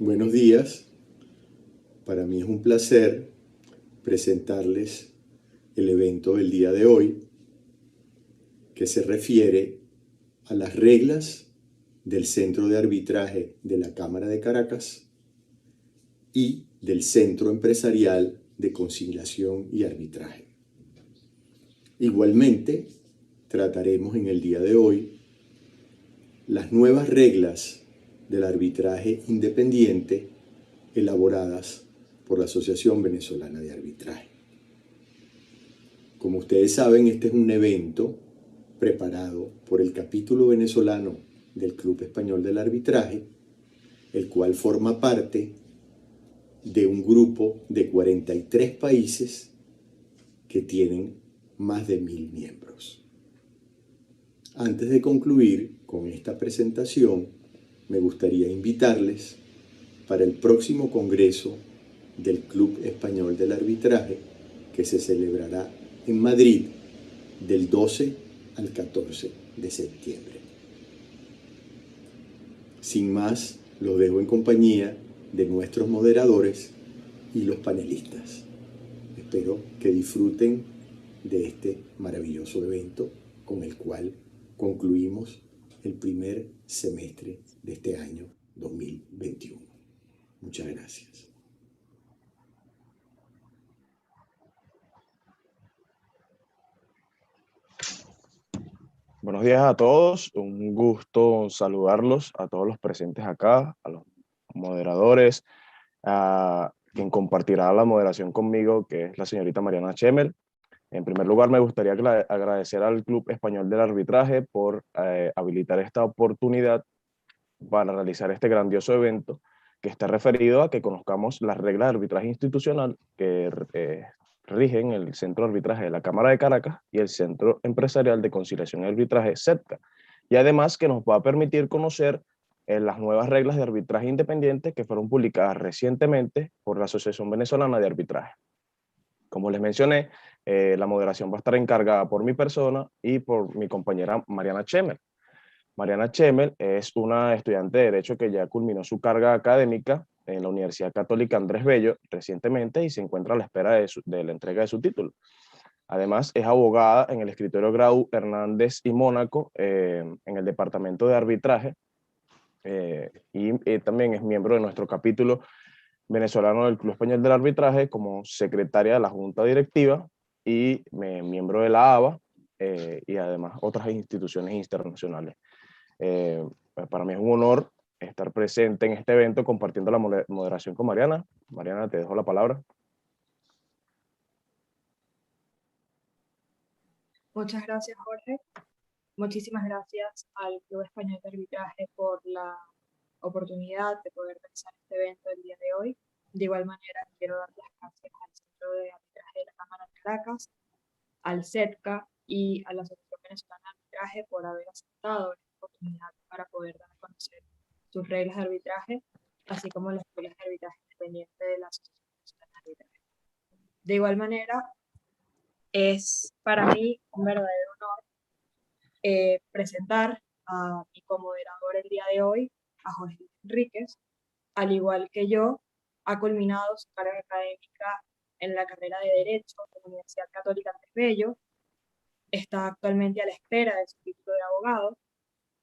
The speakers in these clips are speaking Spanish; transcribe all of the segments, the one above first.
Buenos días, para mí es un placer presentarles el evento del día de hoy que se refiere a las reglas del Centro de Arbitraje de la Cámara de Caracas y del Centro Empresarial de Conciliación y Arbitraje. Igualmente, trataremos en el día de hoy las nuevas reglas del arbitraje independiente elaboradas por la Asociación Venezolana de Arbitraje. Como ustedes saben, este es un evento preparado por el capítulo venezolano del Club Español del Arbitraje, el cual forma parte de un grupo de 43 países que tienen más de 1000 miembros. Antes de concluir con esta presentación, me gustaría invitarles para el próximo Congreso del Club Español del Arbitraje, que se celebrará en Madrid del 12 al 14 de septiembre. Sin más, los dejo en compañía de nuestros moderadores y los panelistas. Espero que disfruten de este maravilloso evento con el cual concluimos el primer semestre de este año 2021. Muchas gracias. Buenos días a todos, un gusto saludarlos a todos los presentes acá, a los moderadores, a quien compartirá la moderación conmigo, que es la señorita Mariana Chemel. En primer lugar, me gustaría agradecer al Club Español del Arbitraje por habilitar esta oportunidad para realizar este grandioso evento que está referido a que conozcamos las reglas de arbitraje institucional que rigen el Centro de Arbitraje de la Cámara de Caracas y el Centro Empresarial de Conciliación y Arbitraje, CETCA, y además que nos va a permitir conocer las nuevas reglas de arbitraje independiente que fueron publicadas recientemente por la Asociación Venezolana de Arbitraje. Como les mencioné, la moderación va a estar encargada por mi persona y por mi compañera Mariana Chemel. Mariana Chemel es una estudiante de Derecho que ya culminó su carga académica en la Universidad Católica Andrés Bello recientemente y se encuentra a la espera de la entrega de su título. Además, es abogada en el escritorio Grau Hernández y Mónaco en el Departamento de Arbitraje y también es miembro de nuestro capítulo venezolano del Club Español del Arbitraje como secretaria de la Junta Directiva y miembro de la ABA y además otras instituciones internacionales. Para mí es un honor estar presente en este evento compartiendo la moderación con Mariana. Mariana, te dejo la palabra. Muchas gracias, Jorge. Muchísimas gracias al Club Español de Arbitraje por la oportunidad de poder realizar este evento el día de hoy. De igual manera, quiero dar las gracias al Centro de Arbitraje de la Cámara de Caracas, al CETCA y a la Asociación Venezolana de Arbitraje por haber aceptado esta oportunidad para poder dar a conocer sus reglas de arbitraje, así como las reglas de arbitraje independiente de la Asociación Venezolana de Arbitraje. De igual manera, es para mí un verdadero honor presentar a mi comoderador el día de hoy, a Jorge Enríquez. Al igual que yo, ha culminado su carrera académica en la carrera de Derecho de la Universidad Católica Andrés Bello. Está actualmente a la espera de su título de abogado.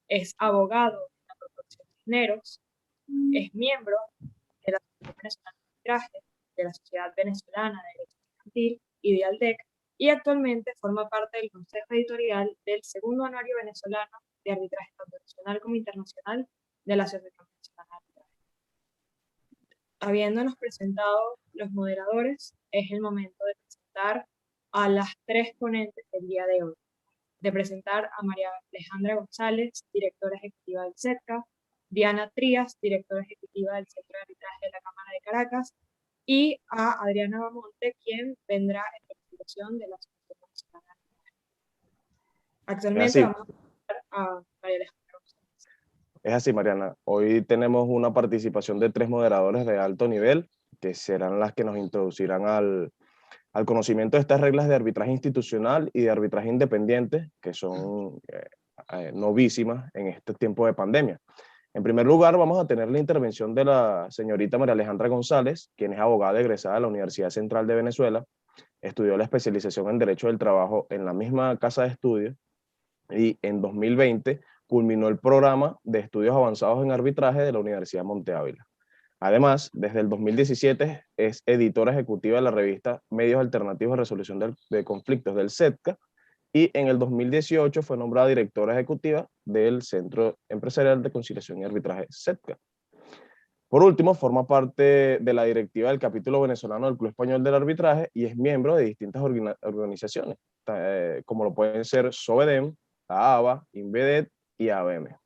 Es abogado de la Corporación Cisneros. Es miembro de la Asociación Venezolana de Arbitraje, de la Sociedad Venezolana de Derecho Mercantil y de ALDEC, y actualmente forma parte del consejo editorial del segundo anuario venezolano de arbitraje tanto nacional como internacional de la Asociación Venezolana de Arbitraje. Habiéndonos presentado los moderadores, es el momento de presentar a las tres ponentes del día de hoy. De presentar a María Alejandra González, directora ejecutiva del CETCA, Diana Trías, directora ejecutiva del Centro de Arbitraje de la Cámara de Caracas, y a Adriana Bamonte, quien vendrá en representación de la Asociación Venezolana de Arbitraje. Actualmente vamos a presentar a María Alejandra González. Es así, Mariana. Hoy tenemos una participación de 3 moderadores de alto nivel, que serán las que nos introducirán al conocimiento de estas reglas de arbitraje institucional y de arbitraje independiente, que son novísimas en este tiempo de pandemia. En primer lugar, vamos a tener la intervención de la señorita María Alejandra González, quien es abogada egresada de la Universidad Central de Venezuela, estudió la especialización en Derecho del Trabajo en la misma casa de estudios y en 2020 culminó el programa de estudios avanzados en arbitraje de la Universidad Monte Ávila. Además, desde el 2017 es editora ejecutiva de la revista Medios Alternativos de Resolución de Conflictos del CETCA, y en el 2018 fue nombrada directora ejecutiva del Centro Empresarial de Conciliación y Arbitraje CETCA. Por último, forma parte de la directiva del capítulo venezolano del Club Español del Arbitraje y es miembro de distintas organizaciones, como lo pueden ser SOBEDEM, AABA, INVEDET y ABM.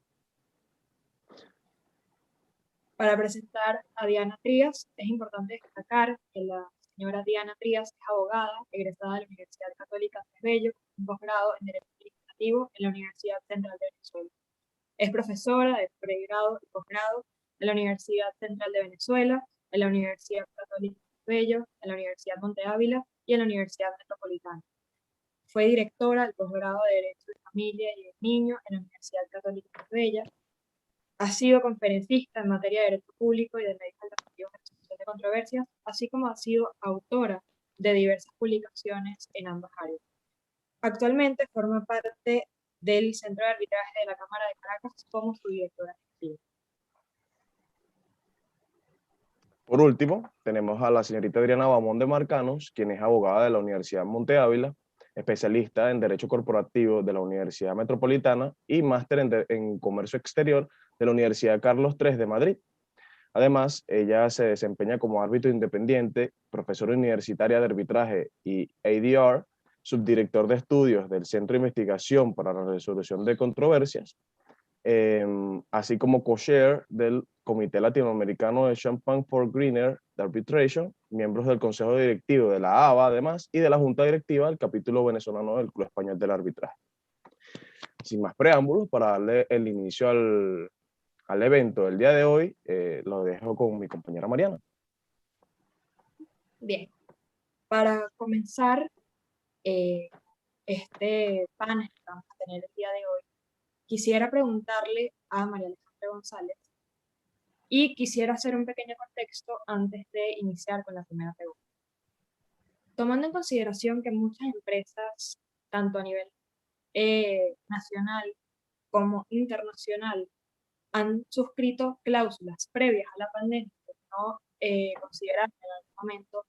Para presentar a Diana Trías, es importante destacar que la señora Diana Trías es abogada, egresada de la Universidad Católica Andrés Bello, con un posgrado en Derecho Administrativo en la Universidad Central de Venezuela. Es profesora de pregrado y posgrado en la Universidad Central de Venezuela, en la Universidad Católica Andrés Bello, en la Universidad Monte Ávila y en la Universidad Metropolitana. Fue directora del posgrado de Derecho de Familia y del Niño en la Universidad Católica Andrés Bello. Ha sido conferencista en materia de derecho público y de medios alternativos de resolución de controversias, así como ha sido autora de diversas publicaciones en ambas áreas. Actualmente forma parte del Centro de Arbitraje de la Cámara de Caracas como su directora ejecutiva. Por último, tenemos a la señorita Adriana Bamón de Marcanos, quien es abogada de la Universidad Monte Ávila, especialista en Derecho Corporativo de la Universidad Metropolitana y máster en Comercio Exterior de la Universidad Carlos III de Madrid. Además, ella se desempeña como árbitro independiente, profesora universitaria de arbitraje y ADR, subdirector de estudios del Centro de Investigación para la Resolución de Controversias, así como co-chair del Comité Latinoamericano de Champagne for Greener Arbitration, miembros del Consejo Directivo de la ABA, además, y de la Junta Directiva del capítulo venezolano del Club Español del Arbitraje. Sin más preámbulos, para darle el inicio al evento del día de hoy, lo dejo con mi compañera Mariana. Bien, para comenzar este panel que vamos a tener el día de hoy, quisiera preguntarle a María Alejandra González y quisiera hacer un pequeño contexto antes de iniciar con la primera pregunta. Tomando en consideración que muchas empresas, tanto a nivel nacional como internacional, han suscrito cláusulas previas a la pandemia que no consideraron en algún momento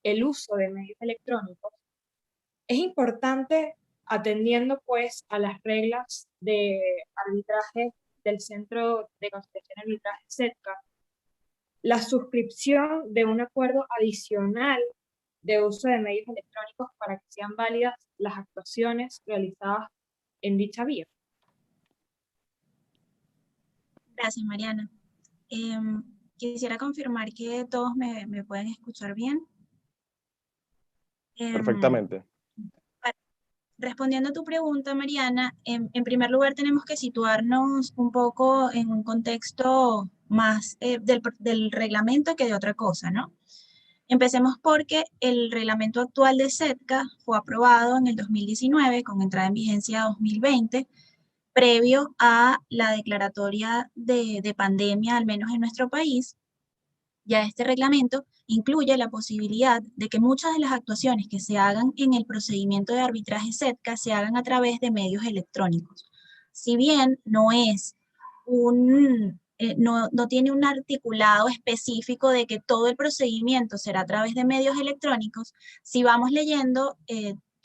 el uso de medios electrónicos, es importante, atendiendo pues a las reglas de arbitraje del Centro de Conciliación y Arbitraje CETCA, la suscripción de un acuerdo adicional de uso de medios electrónicos para que sean válidas las actuaciones realizadas en dicha vía. Gracias, Mariana. Quisiera confirmar que todos me pueden escuchar bien. Perfectamente. Respondiendo a tu pregunta, Mariana, en primer lugar tenemos que situarnos un poco en un contexto más del reglamento que de otra cosa, ¿no? Empecemos porque el reglamento actual de CETCA fue aprobado en el 2019 con entrada en vigencia 2020, previo a la declaratoria de pandemia, al menos en nuestro país. Ya este reglamento incluye la posibilidad de que muchas de las actuaciones que se hagan en el procedimiento de arbitraje CETCA se hagan a través de medios electrónicos. Si bien no es no tiene un articulado específico de que todo el procedimiento será a través de medios electrónicos, si vamos leyendo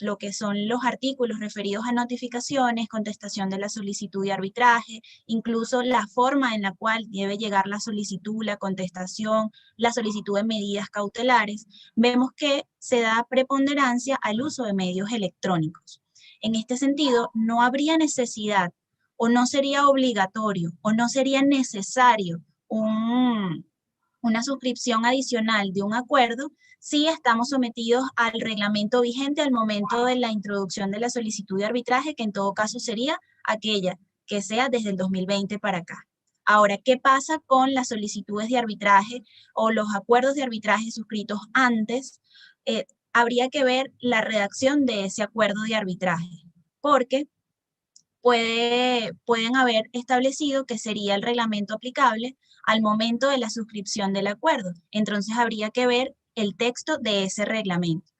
lo que son los artículos referidos a notificaciones, contestación de la solicitud de arbitraje, incluso la forma en la cual debe llegar la solicitud, la contestación, la solicitud de medidas cautelares, vemos que se da preponderancia al uso de medios electrónicos. En este sentido, no habría necesidad o no sería obligatorio o no sería necesario una suscripción adicional de un acuerdo si estamos sometidos al reglamento vigente al momento de la introducción de la solicitud de arbitraje, que en todo caso sería aquella que sea desde el 2020 para acá. Ahora, ¿qué pasa con las solicitudes de arbitraje o los acuerdos de arbitraje suscritos antes? Habría que ver la redacción de ese acuerdo de arbitraje, porque pueden haber establecido que sería el reglamento aplicable al momento de la suscripción del acuerdo. Entonces habría que ver el texto de ese reglamento.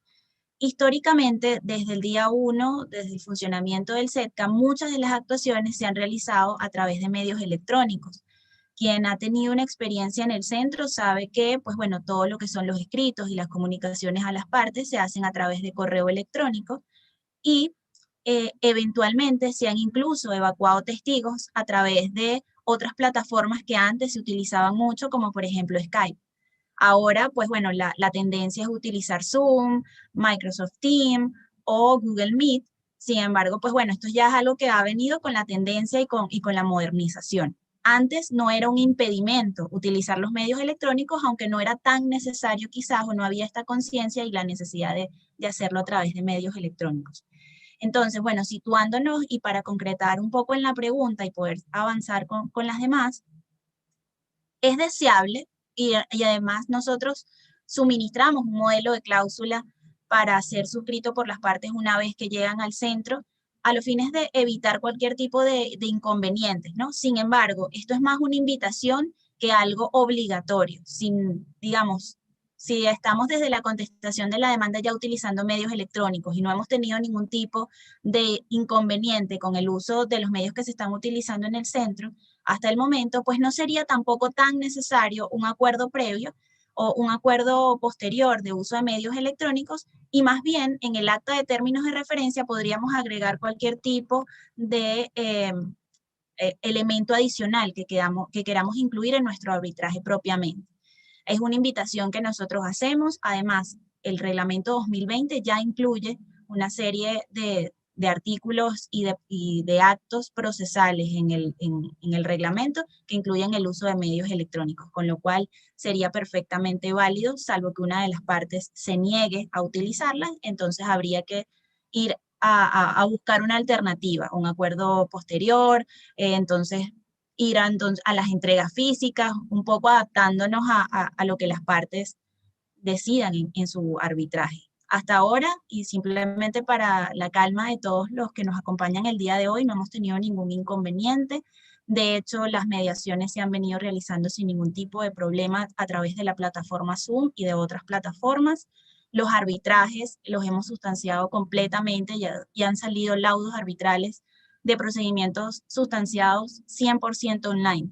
Históricamente, desde el día 1, desde el funcionamiento del SETCA, muchas de las actuaciones se han realizado a través de medios electrónicos. Quien ha tenido una experiencia en el centro sabe que, pues bueno, todo lo que son los escritos y las comunicaciones a las partes se hacen a través de correo electrónico y eventualmente se han incluso evacuado testigos a través de otras plataformas que antes se utilizaban mucho, como por ejemplo Skype. Ahora, pues bueno, la tendencia es utilizar Zoom, Microsoft Teams o Google Meet. Sin embargo, pues bueno, esto ya es algo que ha venido con la tendencia y con la modernización. Antes no era un impedimento utilizar los medios electrónicos, aunque no era tan necesario quizás o no había esta conciencia y la necesidad de hacerlo a través de medios electrónicos. Entonces, bueno, situándonos y para concretar un poco en la pregunta y poder avanzar con las demás, es deseable y además nosotros suministramos un modelo de cláusula para ser suscrito por las partes una vez que llegan al centro, a los fines de evitar cualquier tipo de inconvenientes, ¿no? Sin embargo, esto es más una invitación que algo obligatorio. Digamos, si estamos desde la contestación de la demanda ya utilizando medios electrónicos y no hemos tenido ningún tipo de inconveniente con el uso de los medios que se están utilizando en el centro, hasta el momento, pues no sería tampoco tan necesario un acuerdo previo o un acuerdo posterior de uso de medios electrónicos, y más bien en el acta de términos de referencia podríamos agregar cualquier tipo de elemento adicional que queramos incluir en nuestro arbitraje propiamente. Es una invitación que nosotros hacemos. Además, el reglamento 2020 ya incluye una serie de artículos y de actos procesales en el reglamento que incluyen el uso de medios electrónicos, con lo cual sería perfectamente válido, salvo que una de las partes se niegue a utilizarlas, entonces habría que ir a buscar una alternativa, un acuerdo posterior, entonces ir a las entregas físicas, un poco adaptándonos a lo que las partes decidan en su arbitraje. Hasta ahora, y simplemente para la calma de todos los que nos acompañan el día de hoy, no hemos tenido ningún inconveniente. De hecho, las mediaciones se han venido realizando sin ningún tipo de problema a través de la plataforma Zoom y de otras plataformas. Los arbitrajes los hemos sustanciado completamente, ya han salido laudos arbitrales de procedimientos sustanciados 100% online.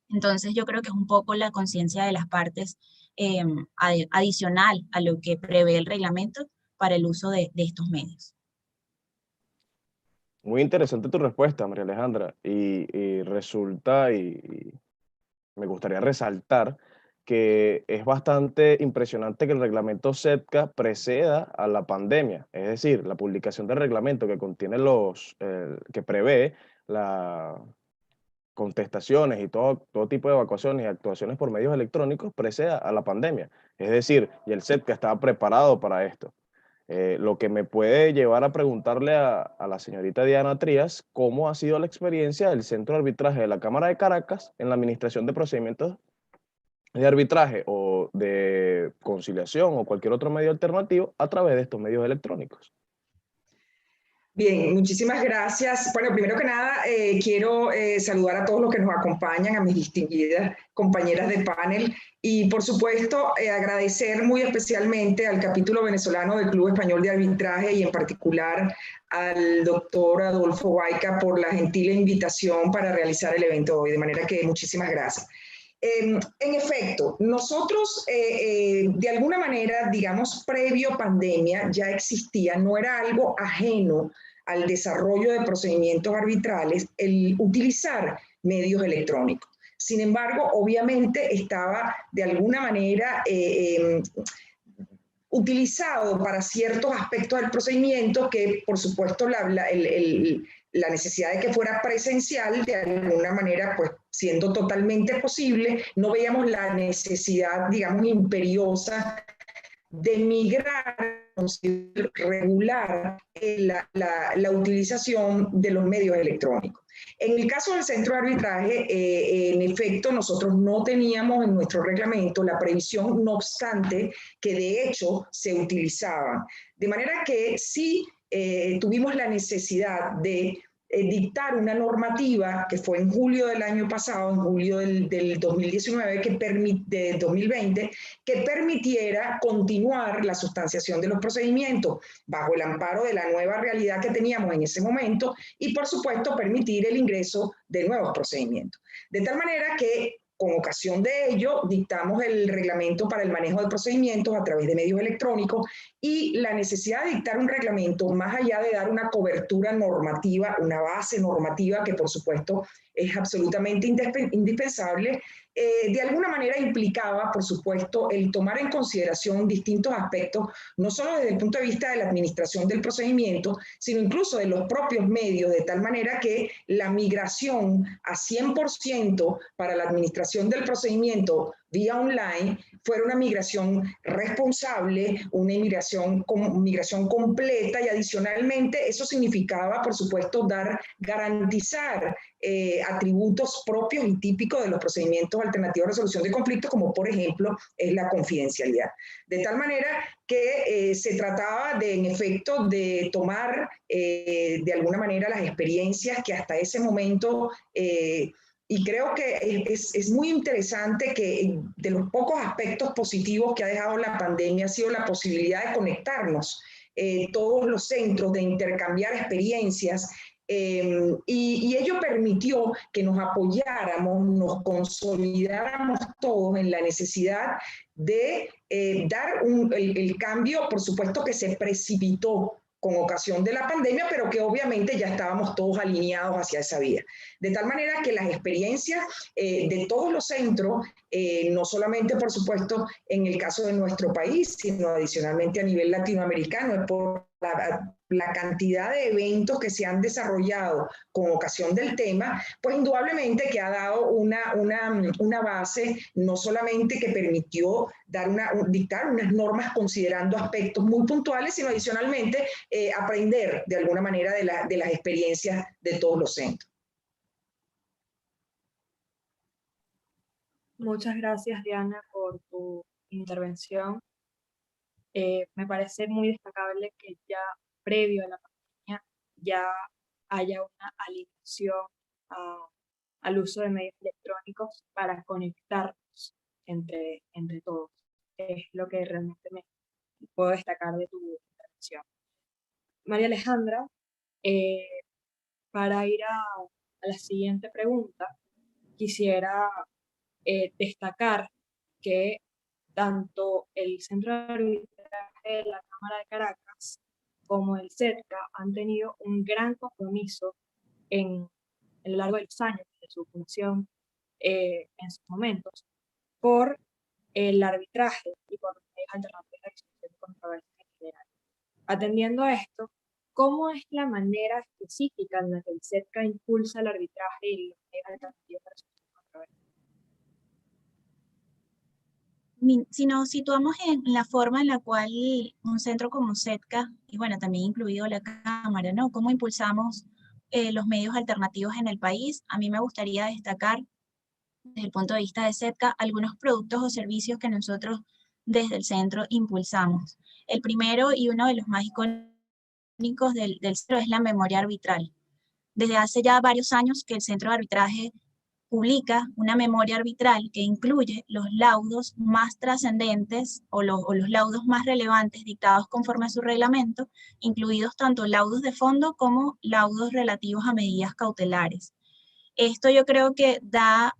Entonces yo creo que es un poco la conciencia de las partes adicional a lo que prevé el reglamento para el uso de estos medios. Muy interesante tu respuesta, María Alejandra, y resulta, y me gustaría resaltar que es bastante impresionante que el reglamento SETCA preceda a la pandemia, es decir, la publicación del reglamento que contiene que prevé la contestaciones y todo tipo de evacuaciones y actuaciones por medios electrónicos preceda a la pandemia. Es decir, y el SETCA estaba preparado para esto. Lo que me puede llevar a preguntarle a la señorita Diana Trías cómo ha sido la experiencia del Centro de Arbitraje de la Cámara de Caracas en la administración de procedimientos de arbitraje o de conciliación o cualquier otro medio alternativo a través de estos medios electrónicos. Bien, muchísimas gracias. Bueno, primero que nada, quiero saludar a todos los que nos acompañan, a mis distinguidas compañeras de panel, y por supuesto agradecer muy especialmente al capítulo venezolano del Club Español de Arbitraje y en particular al doctor Adolfo Guayca por la gentil invitación para realizar el evento hoy, de manera que muchísimas gracias. En efecto, nosotros de alguna manera, digamos, previo pandemia ya existía, no era algo ajeno al desarrollo de procedimientos arbitrales el utilizar medios electrónicos. Sin embargo, obviamente estaba de alguna manera utilizado para ciertos aspectos del procedimiento que, por supuesto, la necesidad de que fuera presencial, de alguna manera, pues siendo totalmente posible, no veíamos la necesidad, digamos, imperiosa de migrar, regular la utilización de los medios electrónicos. En el caso del centro de arbitraje, en efecto, nosotros no teníamos en nuestro reglamento la previsión, no obstante, que de hecho se utilizaban. De manera que sí tuvimos la necesidad de dictar una normativa que fue en julio del año pasado, en julio del 2019, de 2020, que permitiera continuar la sustanciación de los procedimientos bajo el amparo de la nueva realidad que teníamos en ese momento y, por supuesto, permitir el ingreso de nuevos procedimientos. De tal manera que, con ocasión de ello, dictamos el reglamento para el manejo de procedimientos a través de medios electrónicos y la necesidad de dictar un reglamento, más allá de dar una cobertura normativa, una base normativa que por supuesto es absolutamente indispensable, de alguna manera implicaba, por supuesto, el tomar en consideración distintos aspectos, no solo desde el punto de vista de la administración del procedimiento, sino incluso de los propios medios, de tal manera que la migración a 100% para la administración del procedimiento vía online fuera una migración responsable, una migración completa, y adicionalmente eso significaba, por supuesto, garantizar atributos propios y típicos de los procedimientos alternativos de resolución de conflictos, como por ejemplo es la confidencialidad. De tal manera que se trataba de, en efecto, de tomar de alguna manera las experiencias que hasta ese momento y creo que es muy interesante que de los pocos aspectos positivos que ha dejado la pandemia ha sido la posibilidad de conectarnos todos los centros, de intercambiar experiencias, y ello permitió que nos apoyáramos, nos consolidáramos todos en la necesidad de dar el cambio, por supuesto, que se precipitó con ocasión de la pandemia, pero que obviamente ya estábamos todos alineados hacia esa vía. De tal manera que las experiencias de todos los centros, no solamente, por supuesto, en el caso de nuestro país, sino adicionalmente a nivel latinoamericano, por la cantidad de eventos que se han desarrollado con ocasión del tema, pues indudablemente que ha dado una base, no solamente que permitió dictar unas normas considerando aspectos muy puntuales, sino adicionalmente aprender de alguna manera de las experiencias de todos los centros. Muchas gracias, Diana, por tu intervención. Me parece muy destacable que ya previo a la pandemia ya haya una alineación al uso de medios electrónicos para conectarnos entre todos. Es lo que realmente me puedo destacar de tu intervención. María Alejandra, para ir a la siguiente pregunta, quisiera destacar que tanto el Centro de Arbitraje de la Cámara de Caracas como el CEDCA han tenido un gran compromiso en lo largo de los años de su función en sus momentos por el arbitraje y por los medios alternativos de resolución de controversias en general. Atendiendo a esto, ¿cómo es la manera específica en la que el CEDCA impulsa el arbitraje y los medios alternativos de resolución de controversias? Si nos situamos en la forma en la cual un centro como CEDCA, y bueno, también incluido la Cámara, ¿no? ¿Cómo impulsamos los medios alternativos en el país? A mí me gustaría destacar, desde el punto de vista de CEDCA, algunos productos o servicios que nosotros desde el centro impulsamos. El primero y uno de los más icónicos del centro es la memoria arbitral. Desde hace ya varios años que el Centro de Arbitraje publica una memoria arbitral que incluye los laudos más trascendentes o los laudos más relevantes dictados conforme a su reglamento, incluidos tanto laudos de fondo como laudos relativos a medidas cautelares. Esto yo creo que da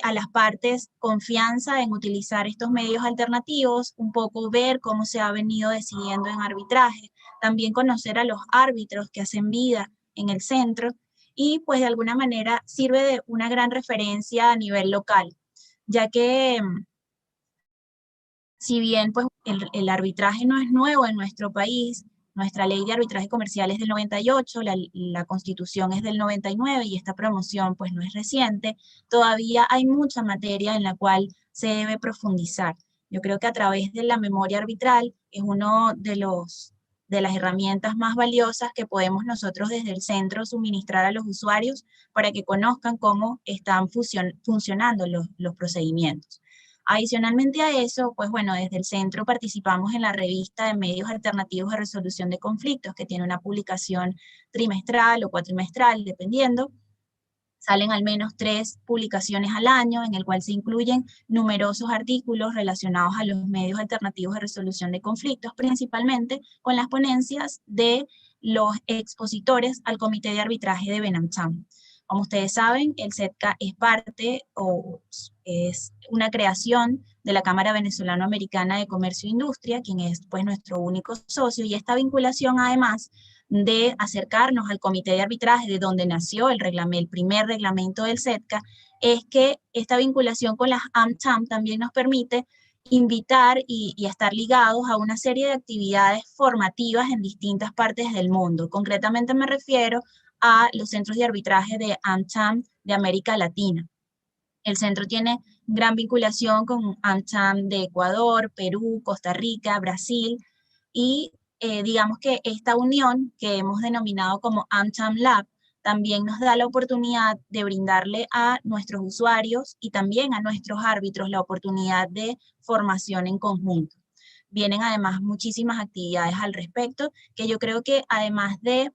a las partes confianza en utilizar estos medios alternativos, un poco ver cómo se ha venido decidiendo en arbitraje, también conocer a los árbitros que hacen vida en el centro, y pues de alguna manera sirve de una gran referencia a nivel local, ya que si bien pues el arbitraje no es nuevo en nuestro país, nuestra ley de arbitraje comercial es del 98, la Constitución es del 99 y esta promoción pues no es reciente, todavía hay mucha materia en la cual se debe profundizar. Yo creo que a través de la memoria arbitral es uno de las herramientas más valiosas que podemos nosotros desde el centro suministrar a los usuarios para que conozcan cómo están funcionando los procedimientos. Adicionalmente a eso, pues bueno, desde el centro participamos en la revista de medios alternativos de resolución de conflictos, que tiene una publicación trimestral o cuatrimestral, dependiendo. Salen al menos 3 publicaciones al año, en el cual se incluyen numerosos artículos relacionados a los medios alternativos de resolución de conflictos, principalmente con las ponencias de los expositores al Comité de Arbitraje de BENAMCHAM. Como ustedes saben, el CEDCA es parte o es una creación de la Cámara Venezolano-Americana de Comercio e Industria, quien es pues nuestro único socio, y esta vinculación además de acercarnos al comité de arbitraje de donde nació el primer reglamento del CEDCA, es que esta vinculación con las AmCham también nos permite invitar y estar ligados a una serie de actividades formativas en distintas partes del mundo. Concretamente me refiero a los centros de arbitraje de AmCham de América Latina. El centro tiene gran vinculación con AmCham de Ecuador, Perú, Costa Rica, Brasil, y digamos que esta unión que hemos denominado como AmCham Lab también nos da la oportunidad de brindarle a nuestros usuarios y también a nuestros árbitros la oportunidad de formación en conjunto. Vienen además muchísimas actividades al respecto, que yo creo que además de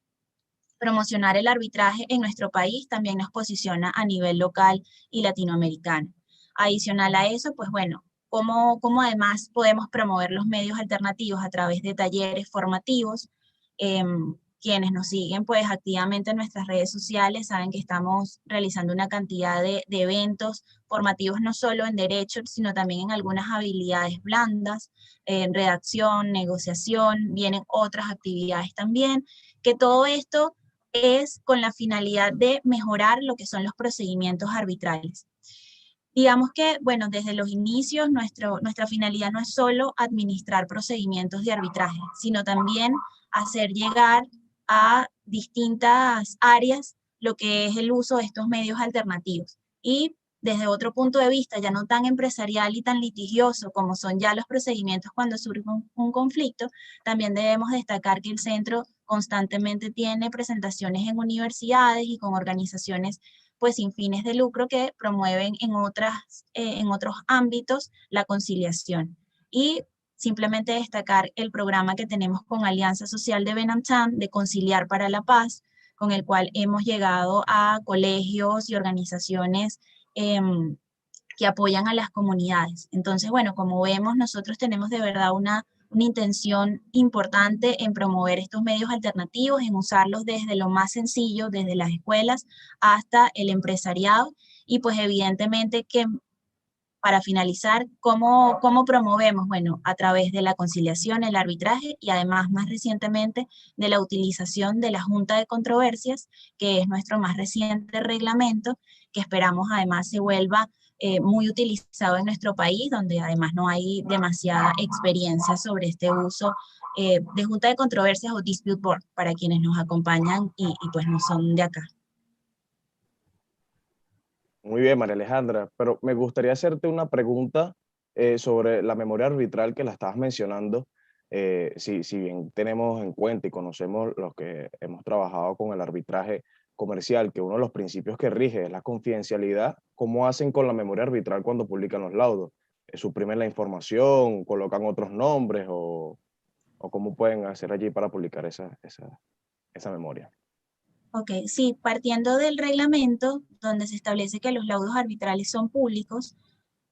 promocionar el arbitraje en nuestro país, también nos posiciona a nivel local y latinoamericano. Adicional a eso, pues bueno, ¿cómo además podemos promover los medios alternativos a través de talleres formativos? Quienes nos siguen pues activamente en nuestras redes sociales saben que estamos realizando una cantidad de eventos formativos no solo en derecho, sino también en algunas habilidades blandas, en redacción, negociación, vienen otras actividades también, que todo esto es con la finalidad de mejorar lo que son los procedimientos arbitrales. Digamos que, bueno, desde los inicios nuestra finalidad no es solo administrar procedimientos de arbitraje, sino también hacer llegar a distintas áreas lo que es el uso de estos medios alternativos. Y desde otro punto de vista, ya no tan empresarial y tan litigioso como son ya los procedimientos cuando surge un conflicto, también debemos destacar que el centro constantemente tiene presentaciones en universidades y con organizaciones pues sin fines de lucro que promueven en otros ámbitos la conciliación. Y simplemente destacar el programa que tenemos con Alianza Social de BENAMCHAM de Conciliar para la Paz, con el cual hemos llegado a colegios y organizaciones que apoyan a las comunidades. Entonces, bueno, como vemos, nosotros tenemos de verdad una intención importante en promover estos medios alternativos, en usarlos desde lo más sencillo, desde las escuelas hasta el empresariado, y pues evidentemente que para finalizar, ¿cómo promovemos? Bueno, a través de la conciliación, el arbitraje y además más recientemente de la utilización de la Junta de Controversias, que es nuestro más reciente reglamento, que esperamos además se vuelva muy utilizado en nuestro país, donde además no hay demasiada experiencia sobre este uso de Junta de Controversias o Dispute Board para quienes nos acompañan y pues no son de acá. Muy bien, María Alejandra, pero me gustaría hacerte una pregunta sobre la memoria arbitral que la estabas mencionando. Si bien tenemos en cuenta y conocemos los que hemos trabajado con el arbitraje comercial, que uno de los principios que rige es la confidencialidad, ¿cómo hacen con la memoria arbitral cuando publican los laudos? ¿Suprimen la información, colocan otros nombres o cómo pueden hacer allí para publicar esa memoria? Ok, sí, partiendo del reglamento donde se establece que los laudos arbitrales son públicos,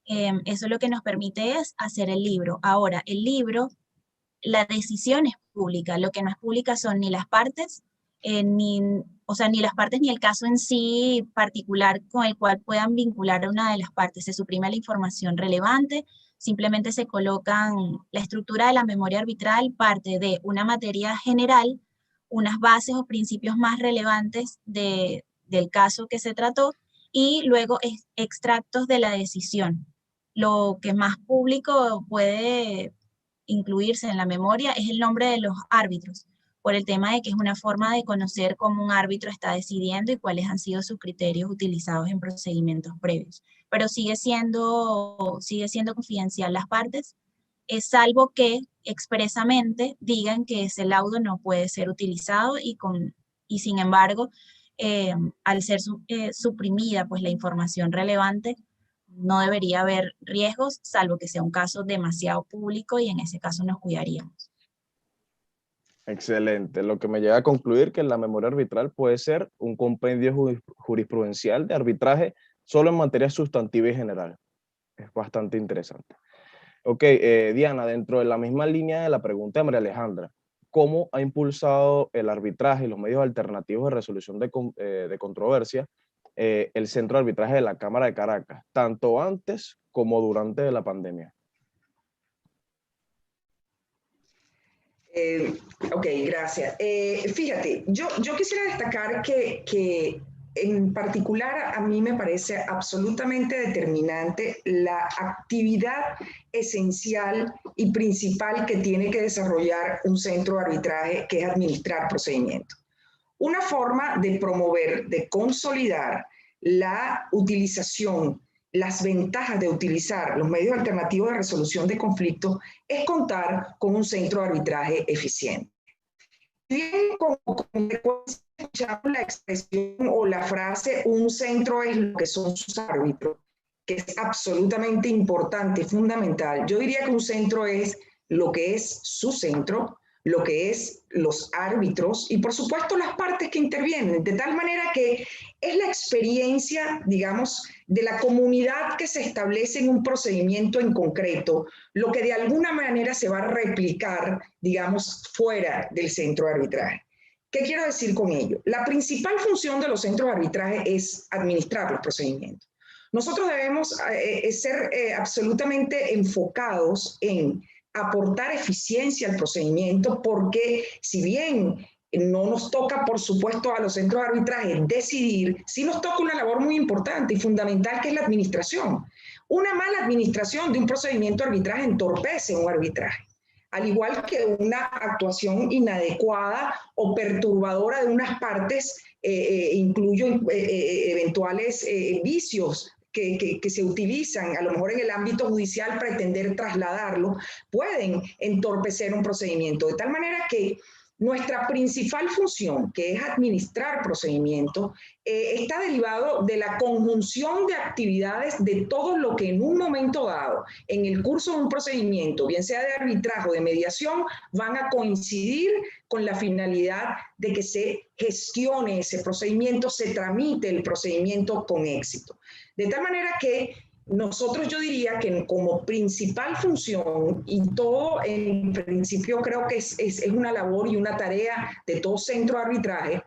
eso lo que nos permite es hacer el libro. Ahora, el libro, la decisión es pública, lo que no es pública son ni las partes, ni las partes ni el caso en sí particular con el cual puedan vincular a una de las partes. Se suprime la información relevante, simplemente se colocan, la estructura de la memoria arbitral parte de una materia general, unas bases o principios más relevantes del caso que se trató y luego extractos de la decisión. Lo que más público puede incluirse en la memoria es el nombre de los árbitros, por el tema de que es una forma de conocer cómo un árbitro está decidiendo y cuáles han sido sus criterios utilizados en procedimientos previos. Pero sigue siendo confidencial las partes, salvo que expresamente digan que ese laudo no puede ser utilizado y sin embargo, al ser suprimida pues, la información relevante, no debería haber riesgos, salvo que sea un caso demasiado público y en ese caso nos cuidaríamos. Excelente. Lo que me lleva a concluir que la memoria arbitral puede ser un compendio jurisprudencial de arbitraje solo en materia sustantiva y general. Es bastante interesante. Ok, Diana, dentro de la misma línea de la pregunta de María Alejandra, ¿cómo ha impulsado el arbitraje y los medios alternativos de resolución de controversia el Centro de Arbitraje de la Cámara de Caracas, tanto antes como durante la pandemia? Ok, gracias. Fíjate, yo quisiera destacar que en particular a mí me parece absolutamente determinante la actividad esencial y principal que tiene que desarrollar un centro de arbitraje, que es administrar procedimientos. Una forma de promover, de consolidar la utilización, las ventajas de utilizar los medios alternativos de resolución de conflictos es contar con un centro de arbitraje eficiente. Bien, como escuchamos la expresión o la frase, un centro es lo que son sus árbitros, que es absolutamente importante y fundamental. Yo diría que un centro es lo que es su centro, lo que es los árbitros y por supuesto las partes que intervienen, de tal manera que es la experiencia, digamos, de la comunidad que se establece en un procedimiento en concreto, lo que de alguna manera se va a replicar, digamos, fuera del centro de arbitraje. ¿Qué quiero decir con ello? La principal función de los centros de arbitraje es administrar los procedimientos. Nosotros debemos ser absolutamente enfocados en aportar eficiencia al procedimiento, porque si bien no nos toca, por supuesto, a los centros de arbitraje decidir, sí nos toca una labor muy importante y fundamental, que es la administración. Una mala administración de un procedimiento de arbitraje entorpece un arbitraje, al igual que una actuación inadecuada o perturbadora de unas partes, incluyo eventuales vicios que se utilizan, a lo mejor en el ámbito judicial, pretender trasladarlo, pueden entorpecer un procedimiento. De tal manera que nuestra principal función, que es administrar procedimientos, está derivado de la conjunción de actividades de todo lo que en un momento dado, en el curso de un procedimiento, bien sea de arbitraje o de mediación, van a coincidir con la finalidad de que se gestione ese procedimiento, se tramite el procedimiento con éxito. De tal manera que nosotros, yo diría que como principal función, y todo en principio creo que es una labor y una tarea de todo centro de arbitraje,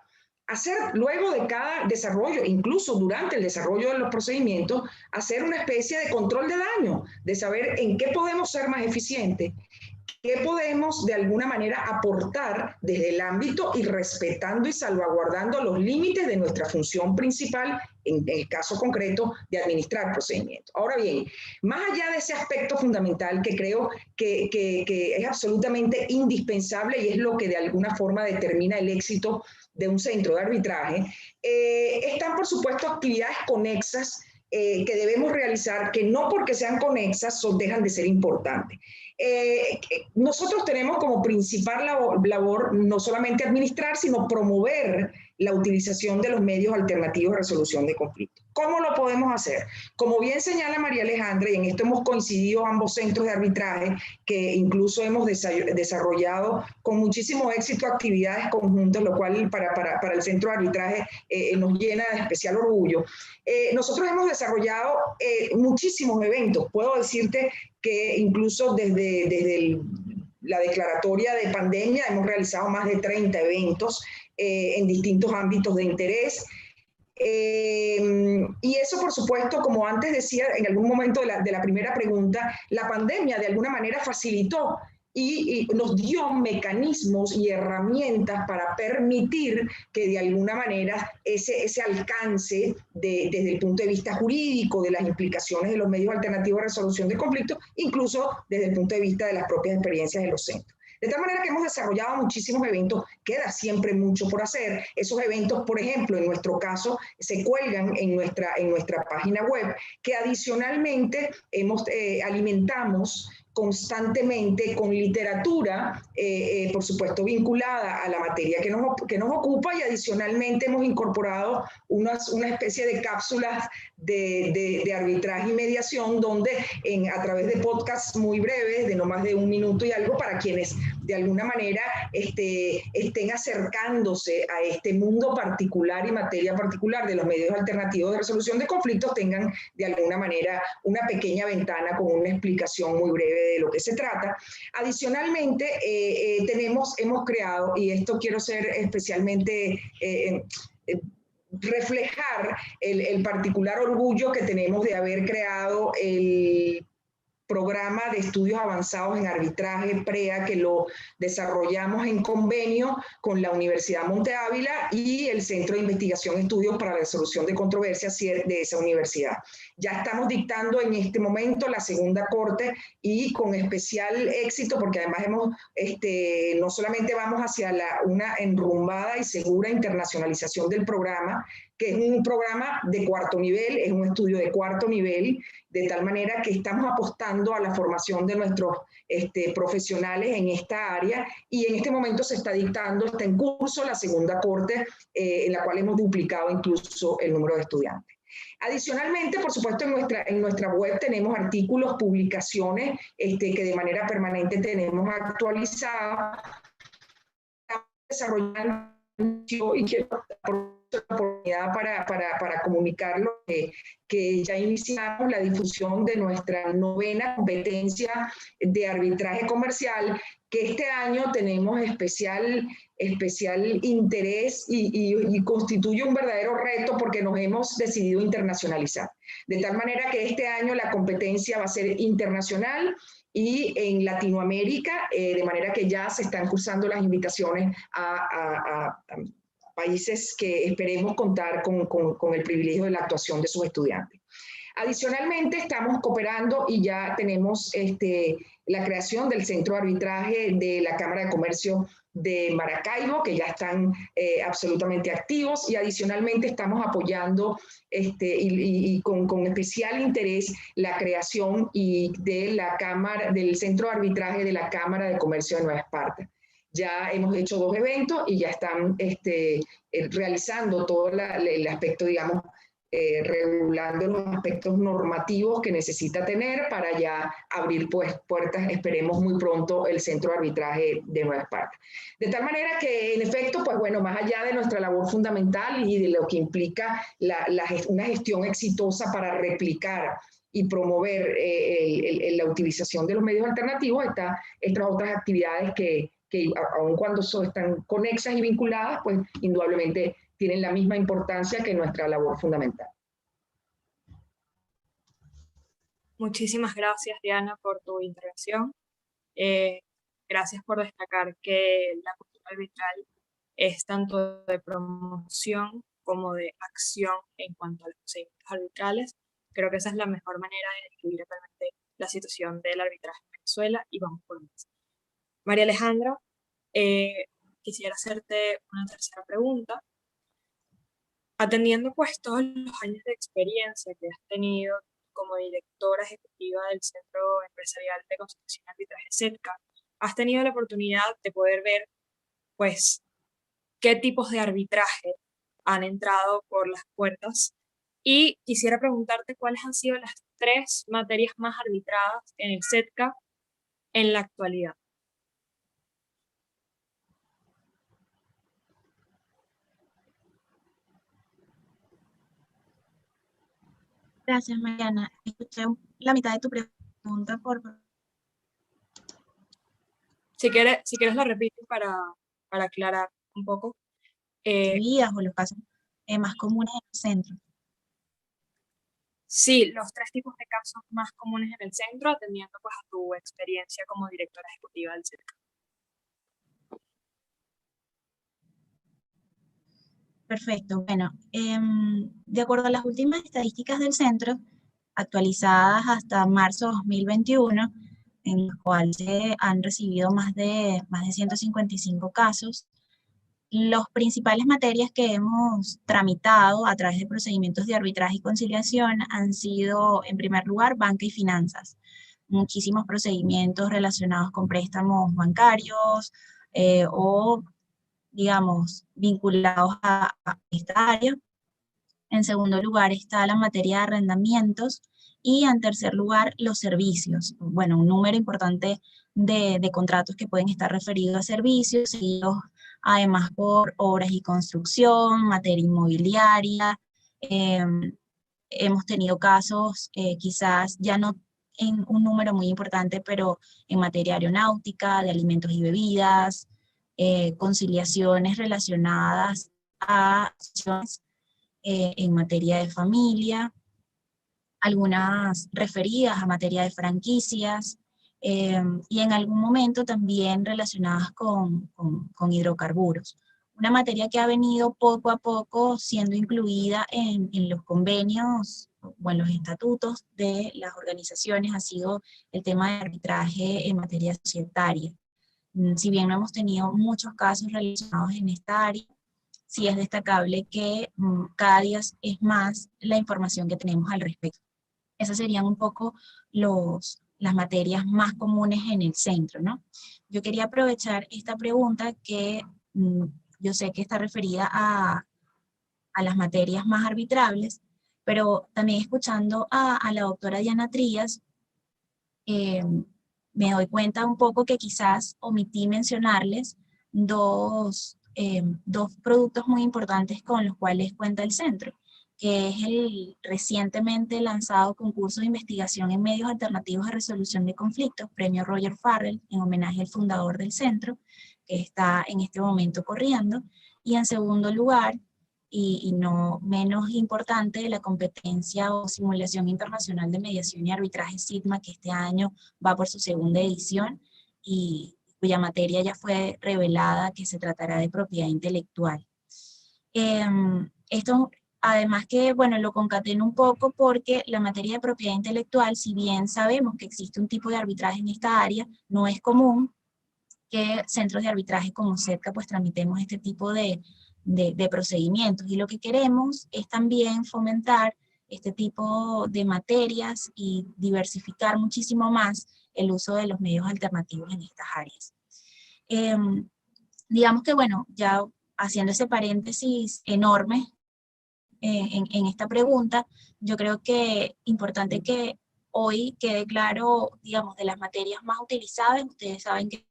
hacer luego de cada desarrollo, incluso durante el desarrollo de los procedimientos, hacer una especie de control de daño, de saber en qué podemos ser más eficientes, qué podemos de alguna manera aportar desde el ámbito y respetando y salvaguardando los límites de nuestra función principal, en el caso concreto de administrar procedimientos. Ahora bien, más allá de ese aspecto fundamental que creo que es absolutamente indispensable y es lo que de alguna forma determina el éxito de un centro de arbitraje, están por supuesto actividades conexas que debemos realizar, que no porque sean conexas dejan de ser importantes. Nosotros tenemos como principal labor no solamente administrar, sino promover la utilización de los medios alternativos de resolución de conflictos. ¿Cómo lo podemos hacer? Como bien señala María Alejandra, y en esto hemos coincidido ambos centros de arbitraje, que incluso hemos desarrollado con muchísimo éxito actividades conjuntas, lo cual para el centro de arbitraje nos llena de especial orgullo. Nosotros hemos desarrollado muchísimos eventos. Puedo decirte que incluso desde la declaratoria de pandemia hemos realizado más de 30 eventos en distintos ámbitos de interés. Y eso, por supuesto, como antes decía en algún momento de la primera pregunta, la pandemia de alguna manera facilitó y nos dio mecanismos y herramientas para permitir que de alguna manera ese alcance desde el punto de vista jurídico, de las implicaciones de los medios alternativos de resolución de conflictos, incluso desde el punto de vista de las propias experiencias de los centros. De tal manera que hemos desarrollado muchísimos eventos, queda siempre mucho por hacer. Esos eventos, por ejemplo, en nuestro caso, se cuelgan en nuestra página web, que adicionalmente alimentamos constantemente con literatura, por supuesto vinculada a la materia que nos ocupa, y adicionalmente hemos incorporado una especie de cápsulas de arbitraje y mediación, donde a través de podcasts muy breves, de no más de 1 minuto y algo, para quienes de alguna manera estén acercándose a este mundo particular y materia particular de los medios alternativos de resolución de conflictos, tengan de alguna manera una pequeña ventana con una explicación muy breve de lo que se trata. Adicionalmente, hemos creado, y esto quiero ser especialmente reflejar el particular orgullo que tenemos de haber creado el programa de estudios avanzados en arbitraje, PREA, que lo desarrollamos en convenio con la Universidad Monte Ávila y el Centro de Investigación y Estudios para la Resolución de Controversias de esa universidad. Ya estamos dictando en este momento la segunda corte, y con especial éxito, porque además no solamente vamos hacia una enrumbada y segura internacionalización del programa, que es un programa de 4º nivel, es un estudio de 4º nivel, de tal manera que estamos apostando a la formación de nuestros profesionales en esta área, y en este momento se está dictando, está en curso la segunda corte, en la cual hemos duplicado incluso el número de estudiantes. Adicionalmente, por supuesto, en nuestra web tenemos artículos, publicaciones que de manera permanente tenemos actualizadas, desarrollando, y quiero la oportunidad para comunicarlo, que ya iniciamos la difusión de nuestra 9ª competencia de arbitraje comercial, que este año tenemos especial interés y constituye un verdadero reto, porque nos hemos decidido internacionalizar. De tal manera que este año la competencia va a ser internacional y en Latinoamérica, de manera que ya se están cursando las invitaciones a países que esperemos contar con el privilegio de la actuación de sus estudiantes. Adicionalmente, estamos cooperando y ya tenemos la creación del Centro de Arbitraje de la Cámara de Comercio de Maracaibo, que ya están absolutamente activos, y adicionalmente estamos apoyando y con especial interés la creación del Centro de Arbitraje de la Cámara de Comercio de Nueva Esparta. Ya hemos hecho 2 eventos y ya están realizando todo el aspecto, digamos, regulando los aspectos normativos que necesita tener para ya abrir puertas, esperemos muy pronto, el Centro de Arbitraje de Nueva Esparta. De tal manera que, en efecto, pues bueno, más allá de nuestra labor fundamental y de lo que implica una gestión exitosa para replicar y promover la utilización de los medios alternativos, están estas otras actividades que aun cuando están conexas y vinculadas, pues indudablemente tienen la misma importancia que nuestra labor fundamental. Muchísimas gracias, Diana, por tu intervención. Gracias por destacar que la cultura arbitral es tanto de promoción como de acción en cuanto a los procedimientos arbitrales. Creo que esa es la mejor manera de describir realmente la situación del arbitraje en Venezuela, y vamos por más. María Alejandra, quisiera hacerte una tercera pregunta. Atendiendo pues todos los años de experiencia que has tenido como directora ejecutiva del Centro Empresarial de Consultación y Arbitraje CEDCA, has tenido la oportunidad de poder ver pues qué tipos de arbitraje han entrado por las puertas, y quisiera preguntarte cuáles han sido las 3 materias más arbitradas en el CEDCA en la actualidad. Gracias, Mariana. Escuché la mitad de tu pregunta Si quieres la repito para aclarar un poco. o los casos más comunes en el centro. Sí, los 3 tipos de casos más comunes en el centro, atendiendo pues a tu experiencia como directora ejecutiva del CEDCA. Perfecto. Bueno, de acuerdo a las últimas estadísticas del centro, actualizadas hasta marzo de 2021, en las cuales se han recibido más de 155 casos, las principales materias que hemos tramitado a través de procedimientos de arbitraje y conciliación han sido, en primer lugar, banca y finanzas. muchísimos procedimientos relacionados con préstamos bancarios o, digamos, vinculados a esta área. En segundo lugar está la materia de arrendamientos y en tercer lugar los servicios. Bueno, un número importante de contratos que pueden estar referidos a servicios, seguidos además por obras y construcción, materia inmobiliaria. Hemos tenido casos, quizás ya no en un número muy importante, pero en materia aeronáutica, de alimentos y bebidas, conciliaciones relacionadas a en materia de familia, algunas referidas a materia de franquicias, y en algún momento también relacionadas con hidrocarburos. Una materia que ha venido poco a poco siendo incluida en los convenios o en los estatutos de las organizaciones ha sido el tema de arbitraje en materia societaria. Si bien no hemos tenido muchos casos relacionados en esta área, sí es destacable que cada día es más la información que tenemos al respecto. Esas serían un poco las materias más comunes en el centro, ¿no? Yo quería aprovechar esta pregunta que yo sé que está referida a las materias más arbitrables, pero también escuchando a la doctora Diana Trías, me doy cuenta un poco que quizás omití mencionarles dos productos muy importantes con los cuales cuenta el centro, que es el recientemente lanzado concurso de investigación en medios alternativos de resolución de conflictos, premio Roger Farrell, en homenaje al fundador del centro, que está en este momento corriendo, y en segundo lugar, y no menos importante, la competencia o simulación internacional de mediación y arbitraje SIGMA, que este año va por su segunda edición, y cuya materia ya fue revelada, que se tratará de propiedad intelectual. Esto, además que, bueno, lo concateno un poco porque la materia de propiedad intelectual, si bien sabemos que existe un tipo de arbitraje en esta área, no es común que centros de arbitraje como CEDCA pues tramitemos este tipo de procedimientos. Y lo que queremos es también fomentar este tipo de materias y diversificar muchísimo más el uso de los medios alternativos en estas áreas. Digamos que, bueno, ya haciendo ese paréntesis enorme en esta pregunta, yo creo que es importante que hoy quede claro, digamos, de las materias más utilizadas. Ustedes saben que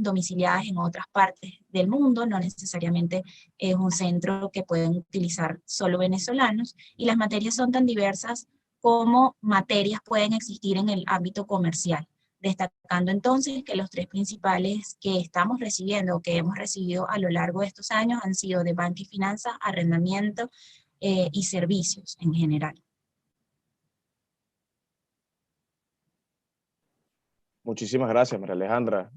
domiciliadas en otras partes del mundo, no necesariamente es un centro que pueden utilizar solo venezolanos, y las materias son tan diversas como materias pueden existir en el ámbito comercial, destacando entonces que los tres principales que estamos recibiendo o que hemos recibido a lo largo de estos años han sido de banca y finanzas, arrendamiento y servicios en general. Muchísimas gracias, María Alejandra.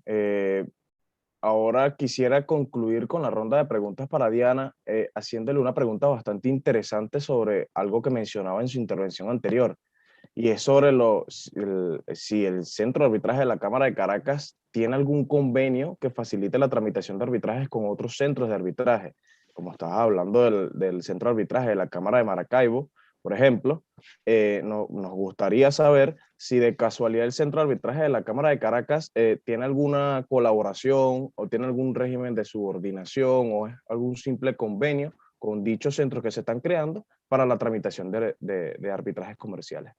Ahora quisiera concluir con la ronda de preguntas para Diana, haciéndole una pregunta bastante interesante sobre algo que mencionaba en su intervención anterior, y es sobre si el Centro de Arbitraje de la Cámara de Caracas tiene algún convenio que facilite la tramitación de arbitrajes con otros centros de arbitraje. Como estabas hablando del Centro de Arbitraje de la Cámara de Maracaibo, por ejemplo, nos gustaría saber si de casualidad el Centro de Arbitraje de la Cámara de Caracas tiene alguna colaboración o tiene algún régimen de subordinación o es algún simple convenio con dichos centros que se están creando para la tramitación de arbitrajes comerciales.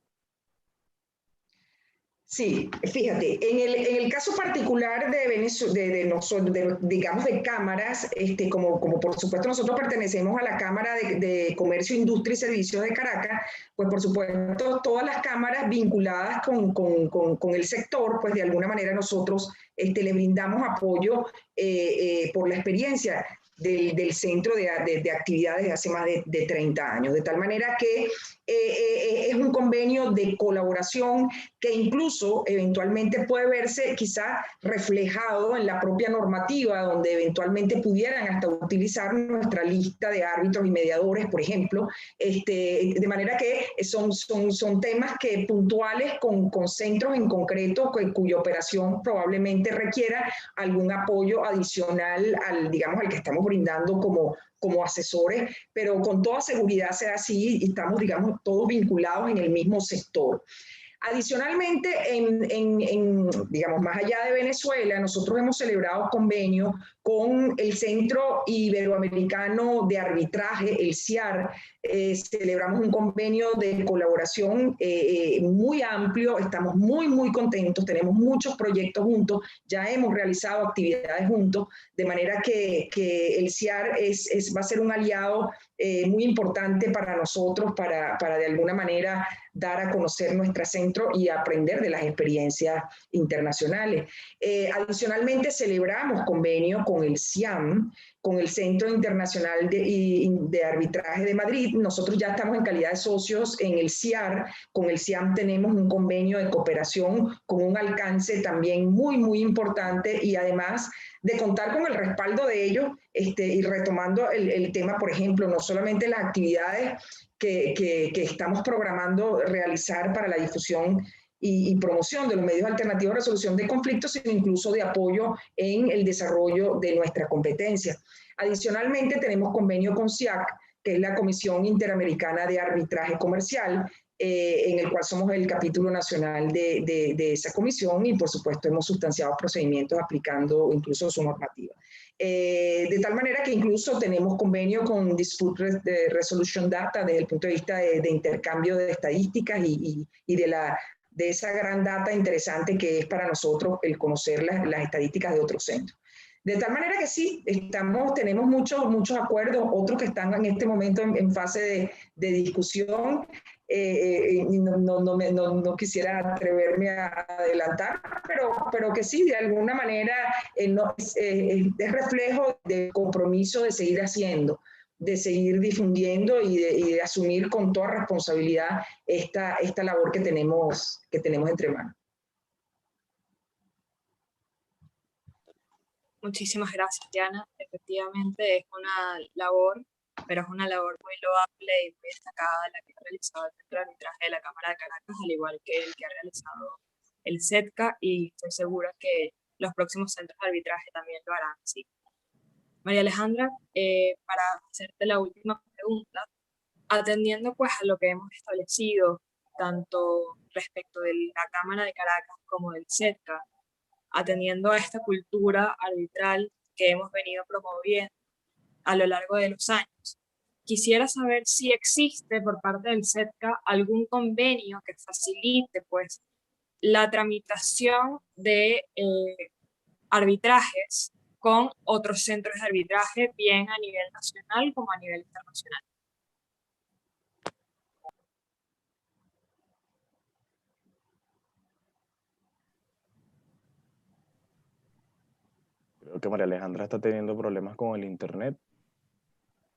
Sí, fíjate, en el caso particular de nosotros, digamos, de cámaras, como por supuesto nosotros pertenecemos a la Cámara de Comercio, Industria y Servicios de Caracas, pues por supuesto todas las cámaras vinculadas con el sector, pues de alguna manera nosotros le brindamos apoyo por la experiencia del centro de actividades de hace más de 30 años, de tal manera que es un convenio de colaboración que incluso eventualmente puede verse quizá reflejado en la propia normativa, donde eventualmente pudieran hasta utilizar nuestra lista de árbitros y mediadores, por ejemplo, de manera que son temas que puntuales con centros en concreto cuya operación probablemente requiera algún apoyo adicional digamos, al que estamos brindando como asesores, pero con toda seguridad será así y estamos, digamos, todos vinculados en el mismo sector. Adicionalmente, digamos, más allá de Venezuela, nosotros hemos celebrado convenios con el Centro Iberoamericano de Arbitraje, el CIAR. Celebramos un convenio de colaboración muy amplio, estamos muy contentos, tenemos muchos proyectos juntos, ya hemos realizado actividades juntos, de manera que el CIAR va a ser un aliado muy importante para nosotros, para de alguna manera dar a conocer nuestro centro y aprender de las experiencias internacionales. Adicionalmente, celebramos convenio con el CIAM, con el Centro Internacional de Arbitraje de Madrid. Nosotros ya estamos en calidad de socios en el CIAR. Con el CIAM tenemos un convenio de cooperación con un alcance también muy importante, y además de contar con el respaldo de ellos, y retomando el tema, por ejemplo, no solamente las actividades que estamos programando realizar para la difusión y promoción de los medios alternativos de resolución de conflictos, sino incluso de apoyo en el desarrollo de nuestra competencia. Adicionalmente, tenemos convenio con CIAC, que es la Comisión Interamericana de Arbitraje Comercial, en el cual somos el capítulo nacional de esa comisión, y por supuesto hemos sustanciado procedimientos aplicando incluso su normativa. De tal manera que incluso tenemos convenio con Dispute Resolution Data desde el punto de vista de intercambio de estadísticas y de esa gran data interesante que es para nosotros el conocer las estadísticas de otros centros. De tal manera que sí, tenemos muchos acuerdos, otros que están en este momento en fase de discusión. No quisiera atreverme a adelantar, pero que sí, de alguna manera es reflejo del compromiso de seguir haciendo, de seguir difundiendo y de asumir con toda responsabilidad esta labor que tenemos entre manos. Muchísimas gracias, Diana. Efectivamente es una labor, pero es una labor muy loable y muy destacada la que ha realizado el Centro de Arbitraje de la Cámara de Caracas, al igual que el que ha realizado el CEDCA, y estoy segura que los próximos centros de arbitraje también lo harán así. María Alejandra, para hacerte la última pregunta, atendiendo pues a lo que hemos establecido, tanto respecto de la Cámara de Caracas como del CEDCA, atendiendo a esta cultura arbitral que hemos venido promoviendo a lo largo de los años, quisiera saber si existe por parte del CEDCA algún convenio que facilite pues la tramitación de arbitrajes con otros centros de arbitraje, bien a nivel nacional como a nivel internacional. Creo que María Alejandra está teniendo problemas con el internet.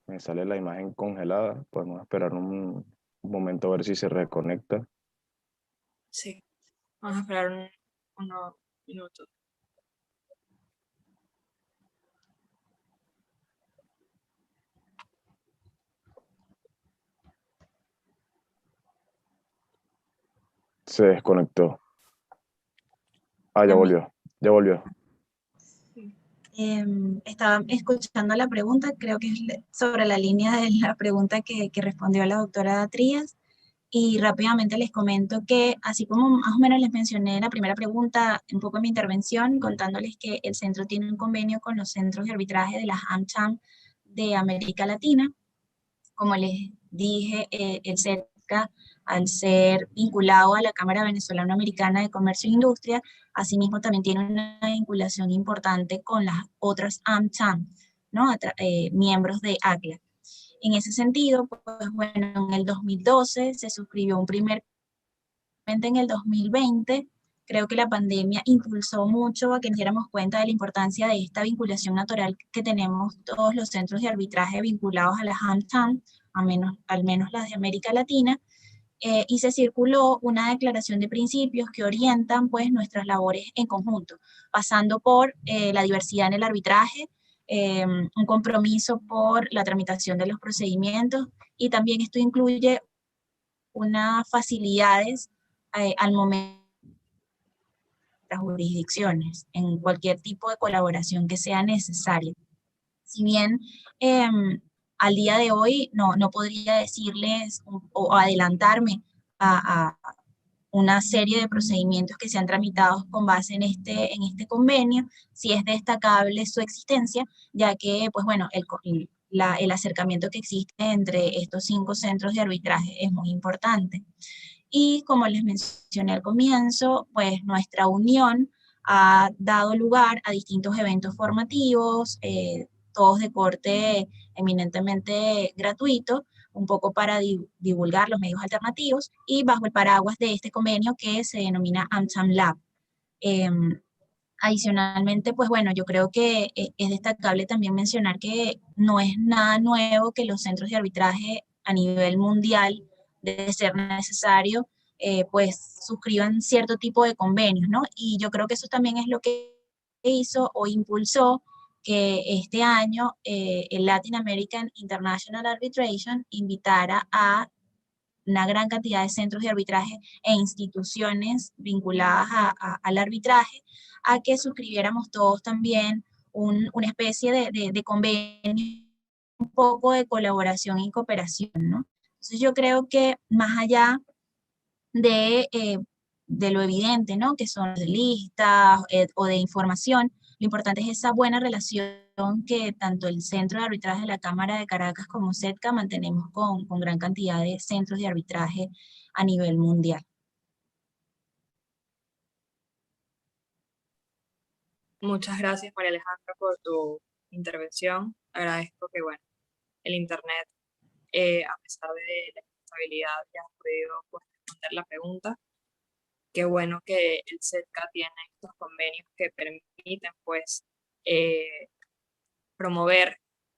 Me sale la imagen congelada. Podemos esperar un momento a ver si se reconecta. Sí, vamos a esperar unos minutos. Se desconectó. Ah, ya volvió. Estaba escuchando la pregunta, creo que es sobre la línea de la pregunta que respondió la doctora Trías, y rápidamente les comento que, así como más o menos les mencioné en la primera pregunta, un poco en mi intervención, contándoles que el centro tiene un convenio con los centros de arbitraje de las AmCham de América Latina. Como les dije, el CEDCA, al ser vinculado a la Cámara Venezolano-Americana de Comercio e Industria, asimismo también tiene una vinculación importante con las otras AmCham, ¿no? Miembros de ACLA. En ese sentido, pues bueno, en el 2012 se suscribió un primer convenio. En el 2020, creo que la pandemia impulsó mucho a que nos diéramos cuenta de la importancia de esta vinculación natural que tenemos todos los centros de arbitraje vinculados a las AmCham, al menos las de América Latina, y se circuló una declaración de principios que orientan pues nuestras labores en conjunto, pasando por la diversidad en el arbitraje, un compromiso por la tramitación de los procedimientos, y también esto incluye unas facilidades al momento de las jurisdicciones, en cualquier tipo de colaboración que sea necesaria. Si bien al día de hoy no podría decirles o adelantarme a una serie de procedimientos que se han tramitado con base en este convenio, sí es destacable su existencia, ya que, pues bueno, el acercamiento que existe entre estos 5 centros de arbitraje es muy importante. Y como les mencioné al comienzo, pues nuestra unión ha dado lugar a distintos eventos formativos, todos de corte eminentemente gratuito, un poco para divulgar los medios alternativos y bajo el paraguas de este convenio que se denomina AmCham Lab. Adicionalmente, pues bueno, yo creo que es destacable también mencionar que no es nada nuevo que los centros de arbitraje a nivel mundial, de ser necesario, pues suscriban cierto tipo de convenios, ¿no? Y yo creo que eso también es lo que hizo o impulsó que este año el Latin American International Arbitration invitara a una gran cantidad de centros de arbitraje e instituciones vinculadas al arbitraje, a que suscribiéramos todos también una especie de convenio, un poco de colaboración y cooperación, ¿no? Entonces yo creo que más allá de lo evidente, ¿no? Que son listas o de información, lo importante es esa buena relación que tanto el Centro de Arbitraje de la Cámara de Caracas como CEDCA mantenemos con gran cantidad de centros de arbitraje a nivel mundial. Muchas gracias, María Alejandra, por tu intervención. Agradezco que, bueno, el Internet, a pesar de la inestabilidad, ya has podido, pues, responder la pregunta. Qué bueno que el CEDCA tiene estos convenios que permiten, pues, promover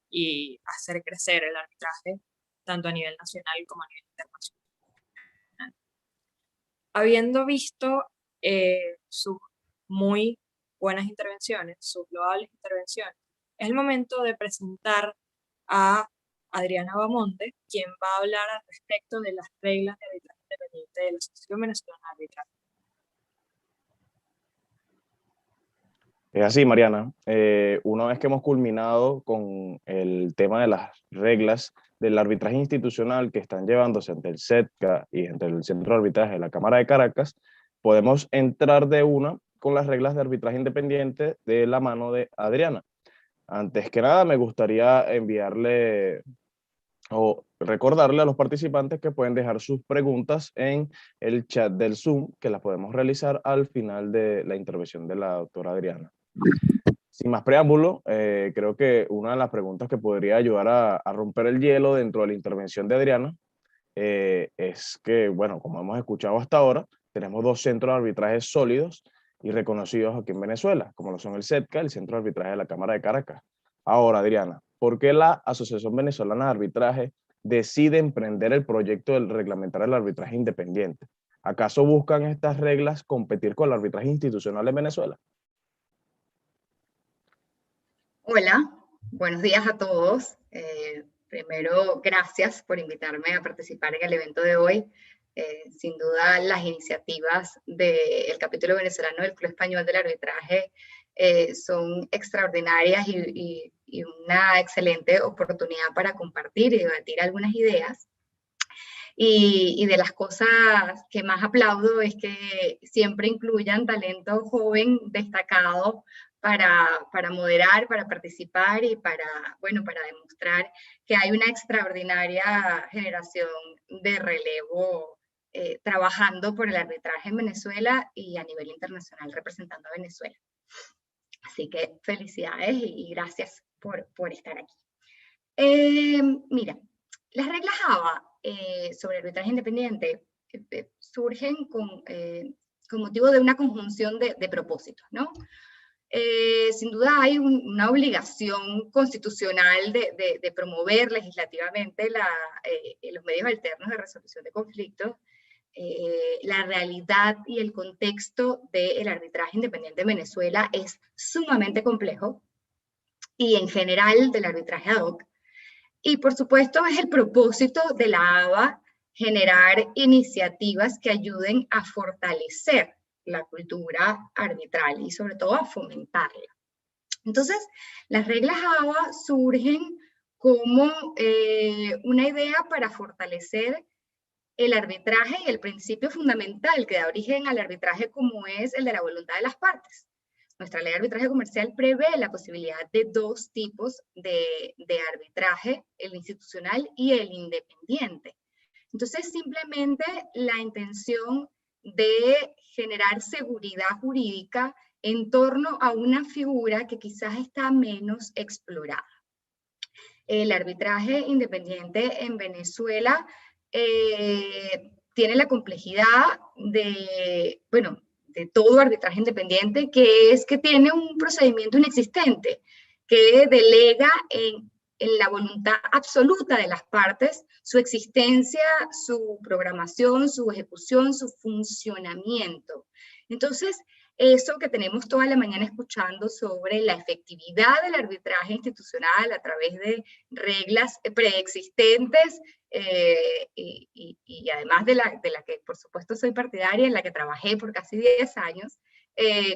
y hacer crecer el arbitraje, tanto a nivel nacional como a nivel internacional. Habiendo visto sus muy buenas intervenciones, sus loables intervenciones, es el momento de presentar a Adriana Bamonte, quien va a hablar al respecto de las reglas de arbitraje independiente de la Asociación Venezolana de Arbitraje. Es así, Mariana. Una vez que hemos culminado con el tema de las reglas del arbitraje institucional que están llevándose ante el CEDCA y ante el Centro de Arbitraje de la Cámara de Caracas, podemos entrar de una con las reglas de arbitraje independiente de la mano de Adriana. Antes que nada, me gustaría enviarle o recordarle a los participantes que pueden dejar sus preguntas en el chat del Zoom, que las podemos realizar al final de la intervención de la doctora Adriana. Sin más preámbulo, creo que una de las preguntas que podría ayudar a romper el hielo dentro de la intervención de Adriana es que, bueno, como hemos escuchado hasta ahora, tenemos 2 centros de arbitraje sólidos y reconocidos aquí en Venezuela, como lo son el CEDCA y el Centro de Arbitraje de la Cámara de Caracas. Ahora, Adriana, ¿por qué la Asociación Venezolana de Arbitraje decide emprender el proyecto de reglamentar el arbitraje independiente? ¿Acaso buscan estas reglas competir con el arbitraje institucional en Venezuela? Hola, buenos días a todos. Primero, gracias por invitarme a participar en el evento de hoy. Sin duda, las iniciativas del capítulo venezolano del Club Español del Arbitraje son extraordinarias y una excelente oportunidad para compartir y debatir algunas ideas. Y de las cosas que más aplaudo es que siempre incluyan talento joven destacado para moderar, para participar y para demostrar que hay una extraordinaria generación de relevo trabajando por el arbitraje en Venezuela y a nivel internacional representando a Venezuela. Así que felicidades y gracias por estar aquí. Mira, las reglas ABA sobre arbitraje independiente surgen con motivo de una conjunción de propósitos, ¿no? Sin duda hay una obligación constitucional de promover legislativamente los medios alternos de resolución de conflictos. La realidad y el contexto del arbitraje independiente en Venezuela es sumamente complejo, y en general del arbitraje ad hoc. Y por supuesto es el propósito de la ABA generar iniciativas que ayuden a fortalecer la cultura arbitral y sobre todo a fomentarla. Entonces, las reglas ABA surgen como una idea para fortalecer el arbitraje y el principio fundamental que da origen al arbitraje, como es el de la voluntad de las partes. Nuestra ley de arbitraje comercial prevé la posibilidad de dos tipos de arbitraje, el institucional y el independiente. Entonces, simplemente la intención de generar seguridad jurídica en torno a una figura que quizás está menos explorada. El arbitraje independiente en Venezuela tiene la complejidad de, bueno, de todo arbitraje independiente, que es que tiene un procedimiento inexistente, que delega en la voluntad absoluta de las partes su existencia, su programación, su ejecución, su funcionamiento. Entonces, eso que tenemos toda la mañana escuchando sobre la efectividad del arbitraje institucional a través de reglas preexistentes, y además de la que por supuesto soy partidaria, en la que trabajé por casi 10 años,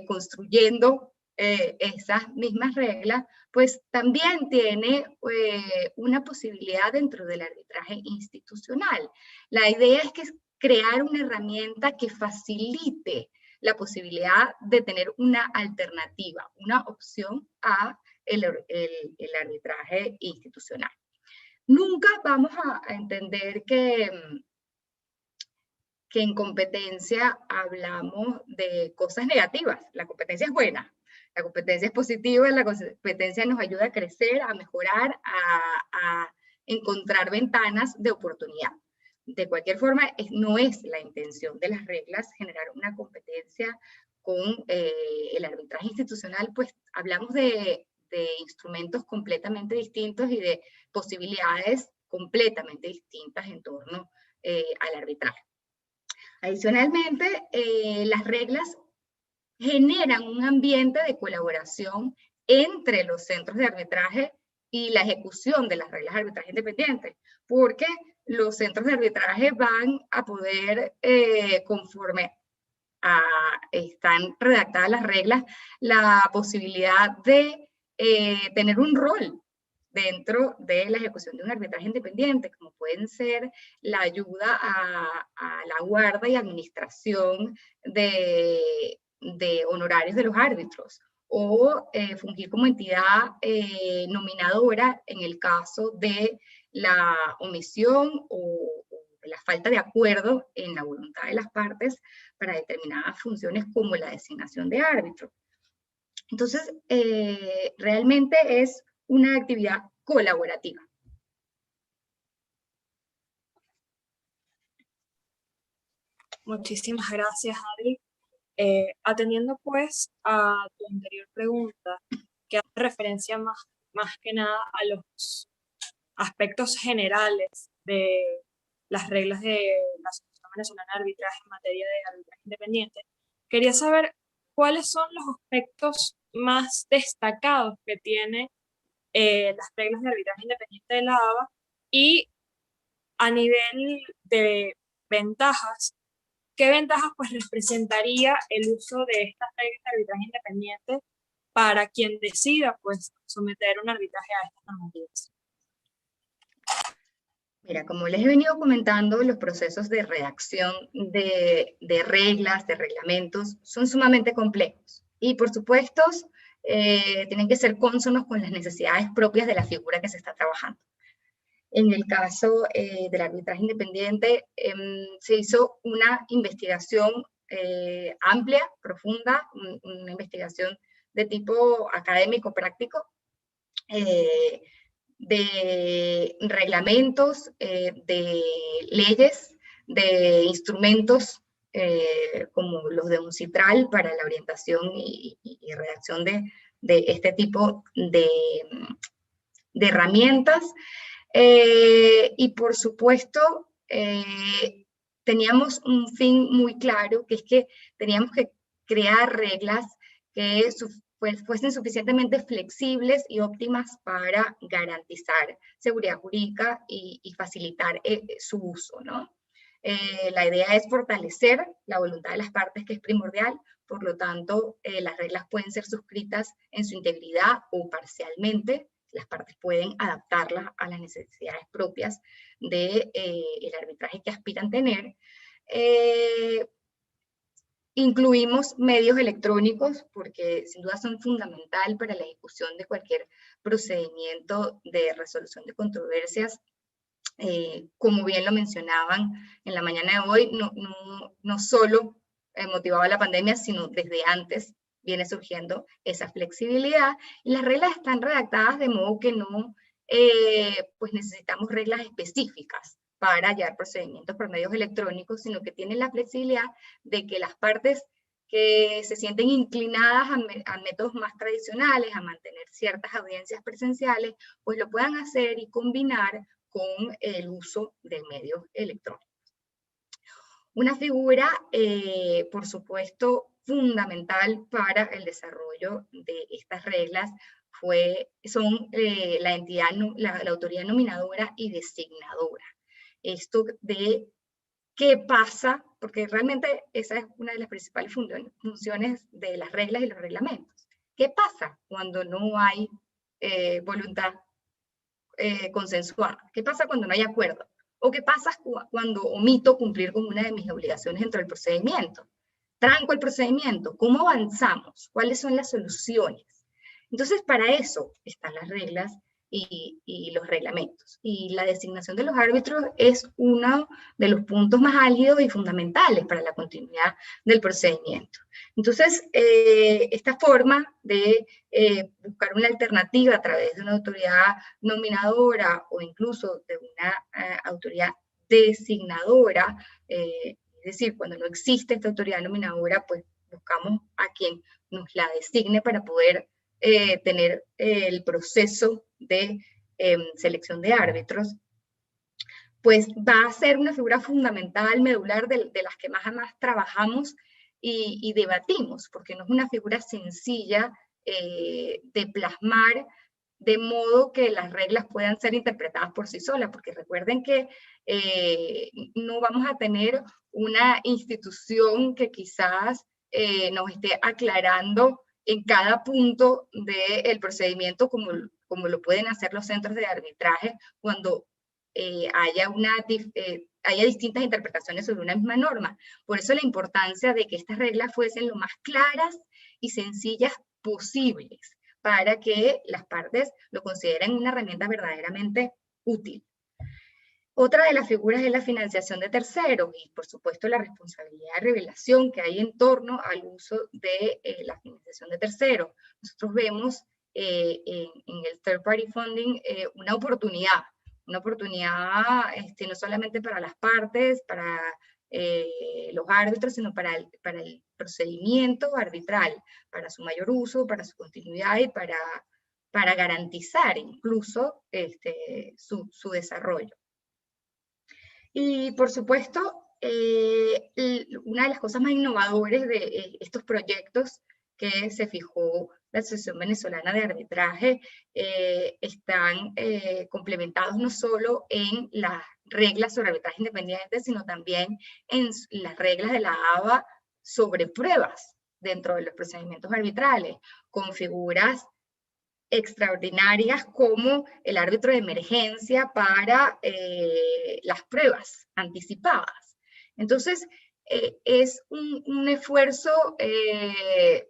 construyendo esas mismas reglas, pues también tiene una posibilidad dentro del arbitraje institucional. La idea es que crear una herramienta que facilite la posibilidad de tener una alternativa, una opción a el arbitraje institucional. Nunca vamos a entender que en competencia hablamos de cosas negativas. La competencia es buena, la competencia es positiva, la competencia nos ayuda a crecer, a mejorar, a encontrar ventanas de oportunidad. De cualquier forma, no es la intención de las reglas generar una competencia con el arbitraje institucional, pues hablamos de instrumentos completamente distintos y de posibilidades completamente distintas en torno al arbitraje. Adicionalmente, las reglas generan un ambiente de colaboración entre los centros de arbitraje y la ejecución de las reglas de arbitraje independiente, porque los centros de arbitraje van a poder, conforme están redactadas las reglas, la posibilidad de tener un rol dentro de la ejecución de un arbitraje independiente, como pueden ser la ayuda a la guarda y administración de honorarios de los árbitros, o fungir como entidad nominadora en el caso de la omisión o la falta de acuerdo en la voluntad de las partes para determinadas funciones como la designación de árbitro. Entonces, realmente es una actividad colaborativa. Muchísimas gracias, Adri. Atendiendo pues a tu anterior pregunta, que hace referencia más que nada a los aspectos generales de las reglas de la Asociación Venezolana de Arbitraje en materia de arbitraje independiente, quería saber cuáles son los aspectos más destacados que tiene las reglas de arbitraje independiente de la ABA, y a nivel de ventajas, ¿qué ventajas pues representaría el uso de estas reglas de arbitraje independiente para quien decida pues someter un arbitraje a estas normativas? Mira, como les he venido comentando, los procesos de redacción de reglas, de reglamentos, son sumamente complejos. Y por supuesto, tienen que ser cónsonos con las necesidades propias de la figura que se está trabajando. En el caso del arbitraje independiente, se hizo una investigación amplia, profunda, una investigación de tipo académico, práctico, de reglamentos, de leyes, de instrumentos como los de UNCITRAL para la orientación y redacción de este tipo de herramientas. Y por supuesto, teníamos un fin muy claro, que es que teníamos que crear reglas que fuesen suficientemente flexibles y óptimas para garantizar seguridad jurídica y facilitar su uso, ¿no? La idea es fortalecer la voluntad de las partes, que es primordial, por lo tanto, las reglas pueden ser suscritas en su integridad o parcialmente. Las partes pueden adaptarlas a las necesidades propias del arbitraje que aspiran tener. Incluimos medios electrónicos porque sin duda son fundamental para la ejecución de cualquier procedimiento de resolución de controversias. Como bien lo mencionaban en la mañana de hoy, no solo motivado la pandemia, sino desde antes viene surgiendo esa flexibilidad, y las reglas están redactadas de modo que no pues necesitamos reglas específicas para hallar procedimientos por medios electrónicos, sino que tienen la flexibilidad de que las partes que se sienten inclinadas a métodos más tradicionales, a mantener ciertas audiencias presenciales, pues lo puedan hacer y combinar con el uso de medios electrónicos. Una figura, por supuesto, fundamental para el desarrollo de estas reglas son la entidad, la autoridad nominadora y designadora. Esto de qué pasa, porque realmente esa es una de las principales funciones de las reglas y los reglamentos. ¿Qué pasa cuando no hay voluntad consensuada? ¿Qué pasa cuando no hay acuerdo? ¿O qué pasa cuando omito cumplir con una de mis obligaciones dentro del procedimiento? ¿Tranco el procedimiento? ¿Cómo avanzamos? ¿Cuáles son las soluciones? Entonces, para eso están las reglas y los reglamentos. Y la designación de los árbitros es uno de los puntos más álgidos y fundamentales para la continuidad del procedimiento. Entonces, esta forma de buscar una alternativa a través de una autoridad nominadora o incluso de una autoridad designadora, es decir, cuando no existe esta autoridad nominadora, pues buscamos a quien nos la designe para poder tener el proceso de selección de árbitros, pues va a ser una figura fundamental, medular, de las que más trabajamos y debatimos, porque no es una figura sencilla de plasmar de modo que las reglas puedan ser interpretadas por sí solas, porque recuerden que no vamos a tener una institución que quizás nos esté aclarando en cada punto del procedimiento como lo pueden hacer los centros de arbitraje cuando haya distintas interpretaciones sobre una misma norma. Por eso la importancia de que estas reglas fuesen lo más claras y sencillas posibles, para que las partes lo consideren una herramienta verdaderamente útil. Otra de las figuras es la financiación de terceros y, por supuesto, la responsabilidad de revelación que hay en torno al uso de la financiación de terceros. Nosotros vemos en el third party funding una oportunidad no solamente para las partes, para los árbitros, sino para el procedimiento arbitral, para su mayor uso, para su continuidad y para garantizar incluso su desarrollo. Y por supuesto, una de las cosas más innovadoras de estos proyectos que se fijó la Asociación Venezolana de Arbitraje están complementados no solo en las reglas sobre arbitraje independiente, sino también en las reglas de la ABA sobre pruebas dentro de los procedimientos arbitrales, con figuras extraordinarias como el árbitro de emergencia para las pruebas anticipadas. Entonces, es un esfuerzo que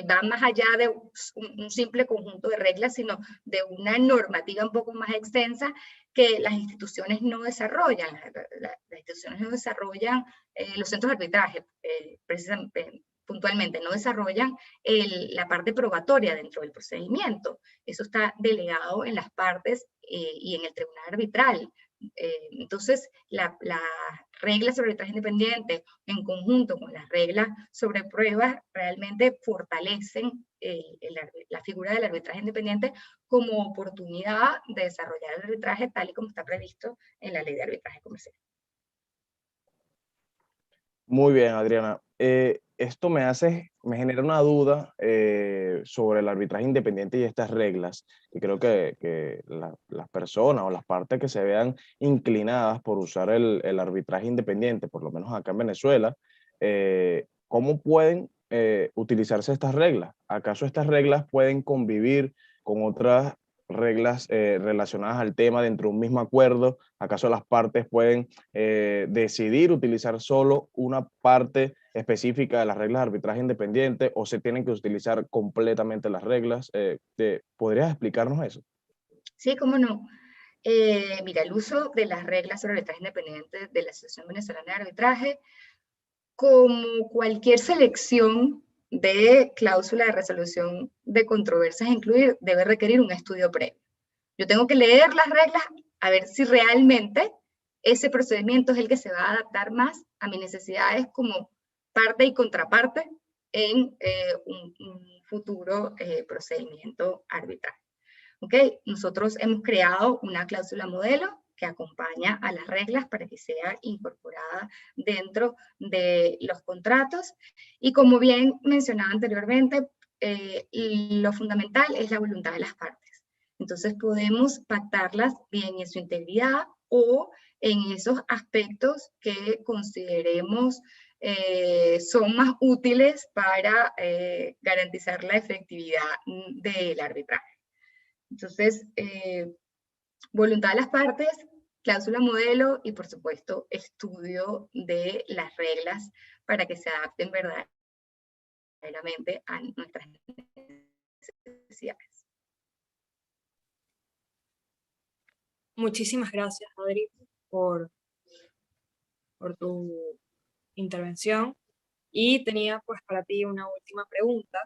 va más allá de un simple conjunto de reglas, sino de una normativa un poco más extensa que las instituciones no desarrollan. Las instituciones no desarrollan, los centros de arbitraje, precisamente, puntualmente, no desarrollan la parte probatoria dentro del procedimiento. Eso está delegado en las partes y en el tribunal arbitral. Entonces, las reglas sobre arbitraje independiente, en conjunto con las reglas sobre pruebas, realmente fortalecen la figura del arbitraje independiente como oportunidad de desarrollar el arbitraje tal y como está previsto en la Ley de Arbitraje Comercial. Muy bien, Adriana. Esto me genera una duda sobre el arbitraje independiente y estas reglas, y creo que las personas o las partes que se vean inclinadas por usar el arbitraje independiente, por lo menos acá en Venezuela, ¿cómo pueden utilizarse estas reglas? ¿Acaso estas reglas pueden convivir con otras reglas relacionadas al tema dentro de un mismo acuerdo? ¿Acaso las partes pueden decidir utilizar solo una parte específica de las reglas de arbitraje independiente o se tienen que utilizar completamente las reglas? ¿Podrías explicarnos eso? Sí, cómo no. Mira, el uso de las reglas sobre arbitraje independiente de la Asociación Venezolana de Arbitraje, como cualquier selección de cláusula de resolución de controversias a incluir, debe requerir un estudio previo. Yo tengo que leer las reglas a ver si realmente ese procedimiento es el que se va a adaptar más a mis necesidades como parte y contraparte en un futuro procedimiento arbitral. ¿Okay? Nosotros hemos creado una cláusula modelo que acompaña a las reglas para que sea incorporada dentro de los contratos. Y como bien mencionaba anteriormente, lo fundamental es la voluntad de las partes. Entonces podemos pactarlas bien en su integridad o en esos aspectos que consideremos son más útiles para garantizar la efectividad del arbitraje. Entonces, voluntad de las partes, cláusula modelo y, por supuesto, estudio de las reglas para que se adapten verdaderamente a nuestras necesidades. Muchísimas gracias, Adri, por tu intervención. Y tenía pues para ti una última pregunta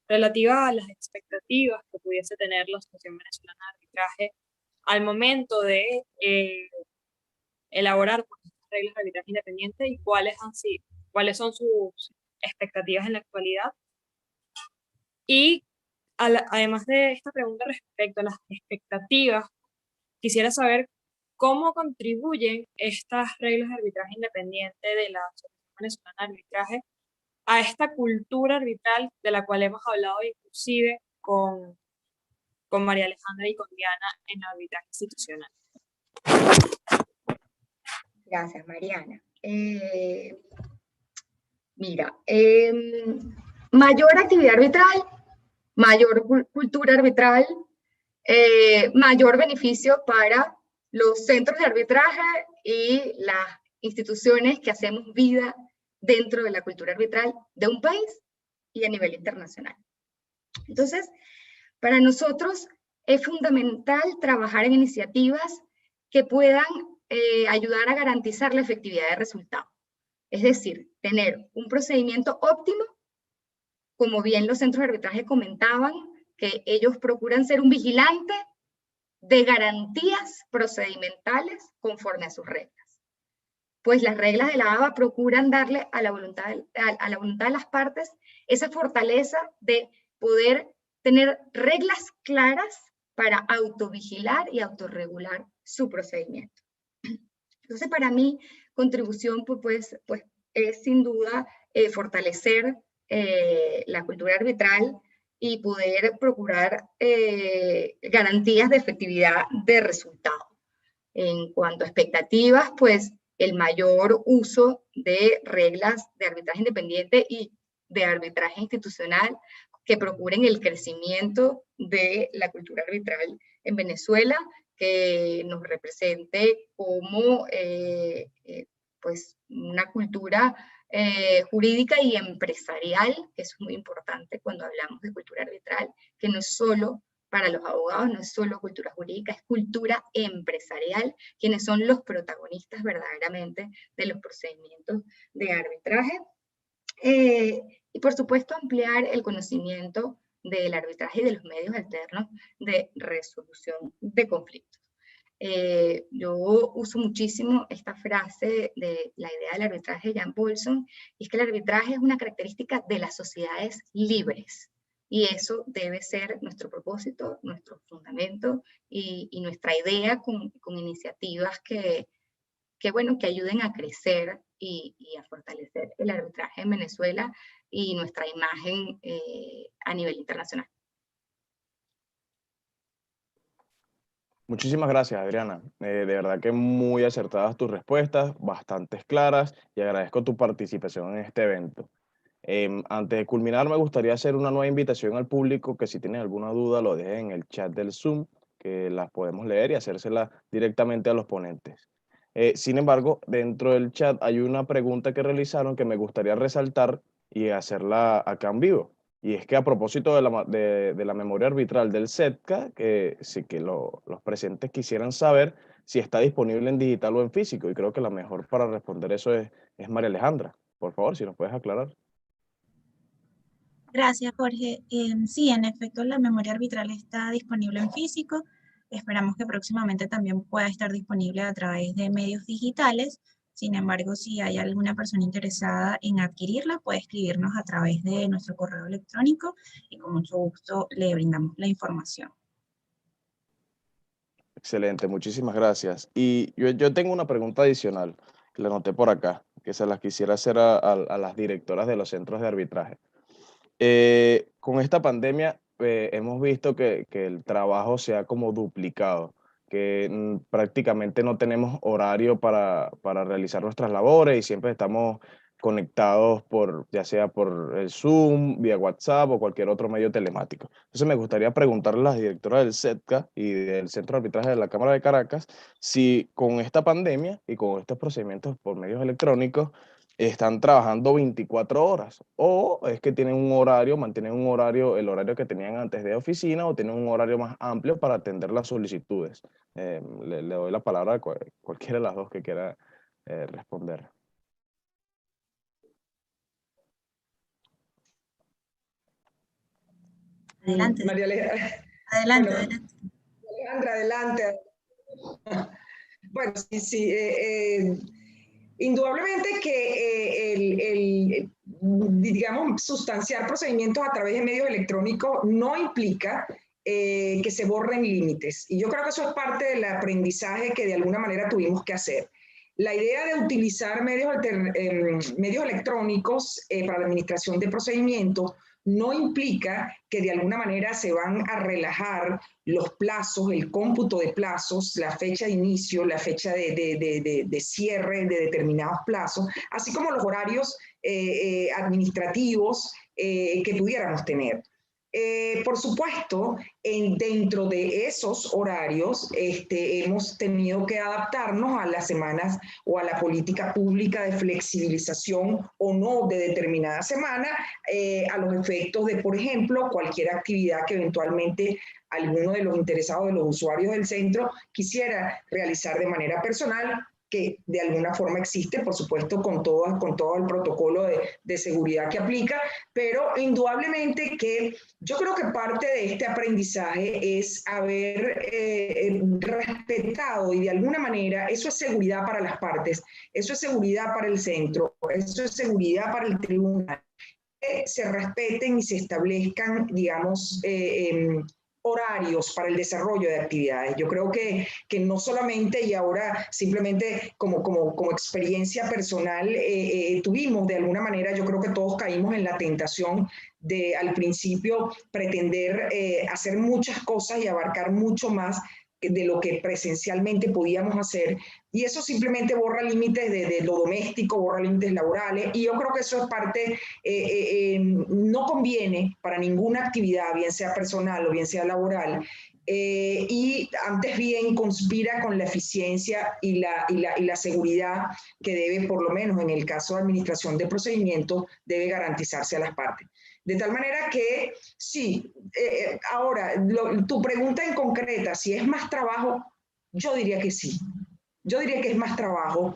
relativa a las expectativas que pudiese tener la Asociación Venezolana de Arbitraje al momento de elaborar pues, estas reglas de arbitraje independiente y cuáles son sus expectativas en la actualidad. Y además de esta pregunta respecto a las expectativas, quisiera saber cómo contribuyen estas reglas de arbitraje independiente de la Asociación Venezolana de Arbitraje a esta cultura arbitral de la cual hemos hablado inclusive con María Alejandra y con Diana en el arbitraje institucional. Gracias, Mariana. Mira, mayor actividad arbitral, mayor cultura arbitral, mayor beneficio para los centros de arbitraje y las instituciones que hacemos vida dentro de la cultura arbitral de un país y a nivel internacional. Entonces, para nosotros es fundamental trabajar en iniciativas que puedan ayudar a garantizar la efectividad de resultados. Es decir, tener un procedimiento óptimo, como bien los centros de arbitraje comentaban, que ellos procuran ser un vigilante de garantías procedimentales conforme a sus reglas. Pues las reglas de la ABA procuran darle a la voluntad de las partes esa fortaleza de poder tener reglas claras para autovigilar y autorregular su procedimiento. Entonces, para mí, contribución pues es sin duda fortalecer la cultura arbitral y poder procurar garantías de efectividad de resultado. En cuanto a expectativas, pues el mayor uso de reglas de arbitraje independiente y de arbitraje institucional que procuren el crecimiento de la cultura arbitral en Venezuela, que nos represente como pues una cultura jurídica y empresarial, que eso es muy importante cuando hablamos de cultura arbitral, que no es solo para los abogados, no es solo cultura jurídica, es cultura empresarial, quienes son los protagonistas verdaderamente de los procedimientos de arbitraje. Y por supuesto ampliar el conocimiento del arbitraje y de los medios alternos de resolución de conflictos. Yo uso muchísimo esta frase de la idea del arbitraje de Jan Paulson, y es que el arbitraje es una característica de las sociedades libres. Y eso debe ser nuestro propósito, nuestro fundamento y nuestra idea con iniciativas que ayuden a crecer y a fortalecer el arbitraje en Venezuela y nuestra imagen a nivel internacional. Muchísimas gracias, Adriana. De verdad que muy acertadas tus respuestas, bastante claras, y agradezco tu participación en este evento. Antes de culminar, me gustaría hacer una nueva invitación al público, que si tienen alguna duda lo dejen en el chat del Zoom, que las podemos leer y hacérsela directamente a los ponentes. Sin embargo, dentro del chat hay una pregunta que realizaron que me gustaría resaltar y hacerla acá en vivo. Y es que a propósito de la memoria arbitral del SETCA, que sí que los presentes quisieran saber si está disponible en digital o en físico. Y creo que la mejor para responder eso es María Alejandra. Por favor, si nos puedes aclarar. Gracias, Jorge. Sí, en efecto, la memoria arbitral está disponible en físico. Esperamos que próximamente también pueda estar disponible a través de medios digitales. Sin embargo, si hay alguna persona interesada en adquirirla, puede escribirnos a través de nuestro correo electrónico y con mucho gusto le brindamos la información. Excelente, muchísimas gracias. Y yo tengo una pregunta adicional, que la anoté por acá, que se las quisiera hacer a las directoras de los centros de arbitraje. Con esta pandemia hemos visto que el trabajo se ha como duplicado, que prácticamente no tenemos horario para realizar nuestras labores y siempre estamos conectados ya sea por el Zoom, vía WhatsApp o cualquier otro medio telemático. Entonces me gustaría preguntarle a las directoras del SETCA y del Centro de Arbitraje de la Cámara de Caracas si con esta pandemia y con estos procedimientos por medios electrónicos están trabajando 24 horas o es que tienen un horario, mantienen un horario, el horario que tenían antes de oficina, o tienen un horario más amplio para atender las solicitudes. Le doy la palabra a cualquiera de las dos que quiera responder. Adelante. María Alejandra. Adelante, Bueno, adelante. Alejandra, adelante. Bueno, sí, indudablemente que digamos, sustanciar procedimientos a través de medios electrónicos no implica que se borren límites. Y yo creo que eso es parte del aprendizaje que de alguna manera tuvimos que hacer. La idea de utilizar medios electrónicos para la administración de procedimientos no implica que de alguna manera se van a relajar los plazos, el cómputo de plazos, la fecha de inicio, la fecha de cierre de determinados plazos, así como los horarios administrativos que pudiéramos tener. Por supuesto, dentro de esos horarios hemos tenido que adaptarnos a las semanas o a la política pública de flexibilización o no de determinada semana, a los efectos de, por ejemplo, cualquier actividad que eventualmente alguno de los interesados, de los usuarios del centro, quisiera realizar de manera personal, que de alguna forma existe, por supuesto, con todo el protocolo de seguridad que aplica, pero indudablemente que yo creo que parte de este aprendizaje es haber respetado, y de alguna manera eso es seguridad para las partes, eso es seguridad para el centro, eso es seguridad para el tribunal, que se respeten y se establezcan, digamos, horarios para el desarrollo de actividades. Yo creo que no solamente, y ahora simplemente como experiencia personal, tuvimos de alguna manera, yo creo que todos caímos en la tentación de al principio pretender hacer muchas cosas y abarcar mucho más de lo que presencialmente podíamos hacer, y eso simplemente borra límites de lo doméstico, borra límites laborales, y yo creo que eso es parte, no conviene para ninguna actividad, bien sea personal o bien sea laboral, y antes bien conspira con la eficiencia y la seguridad que debe, por lo menos en el caso de administración de procedimientos, debe garantizarse a las partes. De tal manera que, sí, ahora, tu pregunta en concreta, si es más trabajo, yo diría que sí. Yo diría que es más trabajo.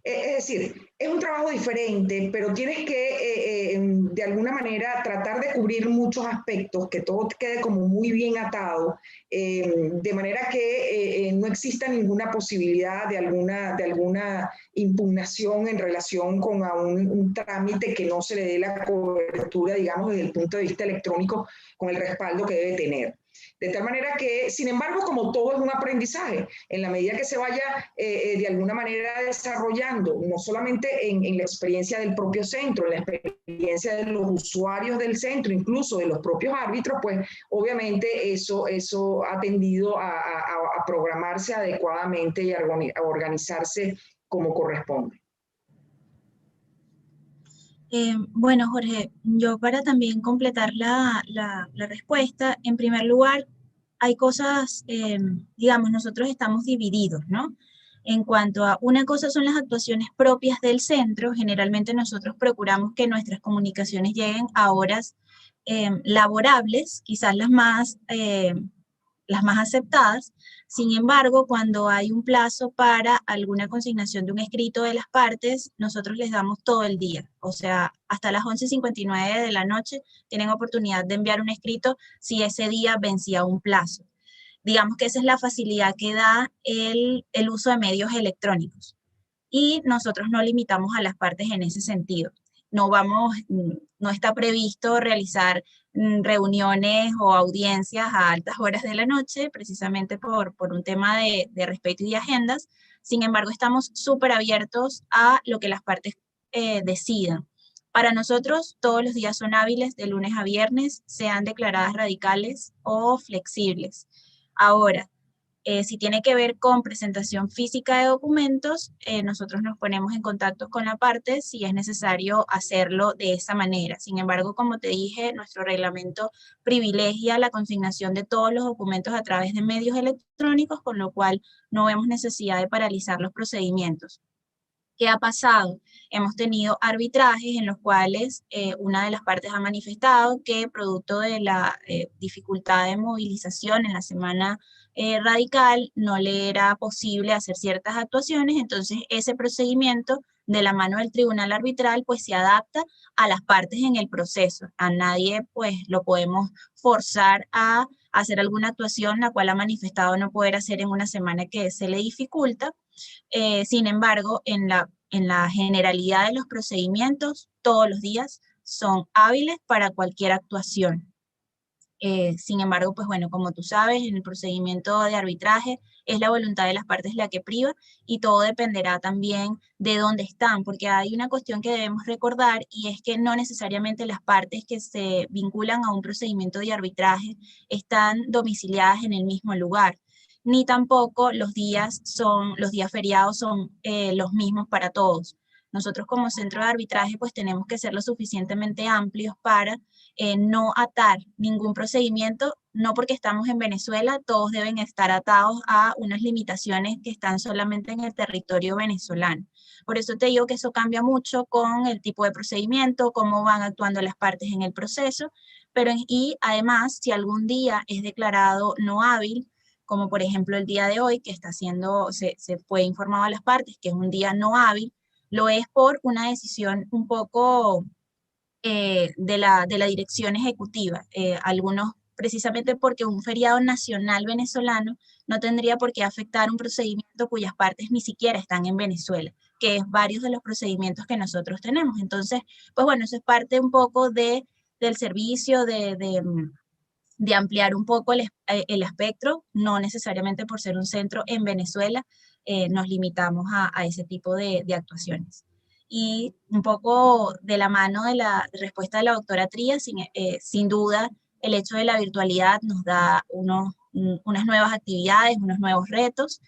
Es decir, es un trabajo diferente, pero tienes que, de alguna manera, tratar de cubrir muchos aspectos, que todo quede como muy bien atado, de manera que no exista ninguna posibilidad de alguna impugnación en relación con un trámite que no se le dé la cobertura, digamos, desde el punto de vista electrónico, con el respaldo que debe tener. De tal manera que, sin embargo, como todo es un aprendizaje, en la medida que se vaya de alguna manera desarrollando, no solamente en la experiencia del propio centro, en la experiencia de los usuarios del centro, incluso de los propios árbitros, pues obviamente eso ha tendido a programarse adecuadamente y a organizarse como corresponde. Bueno, Jorge, yo para también completar la respuesta, en primer lugar, hay cosas, digamos, nosotros estamos divididos, ¿no? En cuanto a una cosa son las actuaciones propias del centro, generalmente nosotros procuramos que nuestras comunicaciones lleguen a horas laborables, quizás las más aceptadas. Sin embargo, cuando hay un plazo para alguna consignación de un escrito de las partes, nosotros les damos todo el día. O sea, hasta las 11:59 de la noche tienen oportunidad de enviar un escrito si ese día vencía un plazo. Digamos que esa es la facilidad que da el uso de medios electrónicos. Y nosotros no limitamos a las partes en ese sentido. No está previsto realizar reuniones o audiencias a altas horas de la noche, precisamente por un tema de respeto y de agendas. Sin embargo, estamos súper abiertos a lo que las partes decidan. Para nosotros, todos los días son hábiles de lunes a viernes, sean declaradas radicales o flexibles. Ahora, si tiene que ver con presentación física de documentos, nosotros nos ponemos en contacto con la parte si es necesario hacerlo de esa manera. Sin embargo, como te dije, nuestro reglamento privilegia la consignación de todos los documentos a través de medios electrónicos, con lo cual no vemos necesidad de paralizar los procedimientos. ¿Qué ha pasado? Hemos tenido arbitrajes en los cuales una de las partes ha manifestado que producto de la dificultad de movilización en la semana radical no le era posible hacer ciertas actuaciones, entonces ese procedimiento de la mano del tribunal arbitral pues se adapta a las partes en el proceso. A nadie pues lo podemos forzar a hacer alguna actuación la cual ha manifestado no poder hacer en una semana que se le dificulta. Sin embargo, en la generalidad de los procedimientos, todos los días son hábiles para cualquier actuación. Sin embargo, pues bueno, como tú sabes, en el procedimiento de arbitraje es la voluntad de las partes la que priva y todo dependerá también de dónde están, porque hay una cuestión que debemos recordar y es que no necesariamente las partes que se vinculan a un procedimiento de arbitraje están domiciliadas en el mismo lugar, ni tampoco los días feriados son los mismos para todos. Nosotros como centro de arbitraje pues tenemos que ser lo suficientemente amplios para no atar ningún procedimiento, no porque estamos en Venezuela, todos deben estar atados a unas limitaciones que están solamente en el territorio venezolano. Por eso te digo que eso cambia mucho con el tipo de procedimiento, cómo van actuando las partes en el proceso, y además, si algún día es declarado no hábil, como por ejemplo el día de hoy, que se fue informado a las partes que es un día no hábil, lo es por una decisión un poco de la dirección ejecutiva. Algunos, precisamente porque un feriado nacional venezolano no tendría por qué afectar un procedimiento cuyas partes ni siquiera están en Venezuela, que es varios de los procedimientos que nosotros tenemos. Entonces, pues bueno, eso es parte un poco del servicio, de ampliar un poco el espectro, no necesariamente por ser un centro en Venezuela, nos limitamos a ese tipo de actuaciones. Y un poco de la mano de la respuesta de la doctora Trías, sin duda, el hecho de la virtualidad nos da unas nuevas actividades, unos nuevos retos.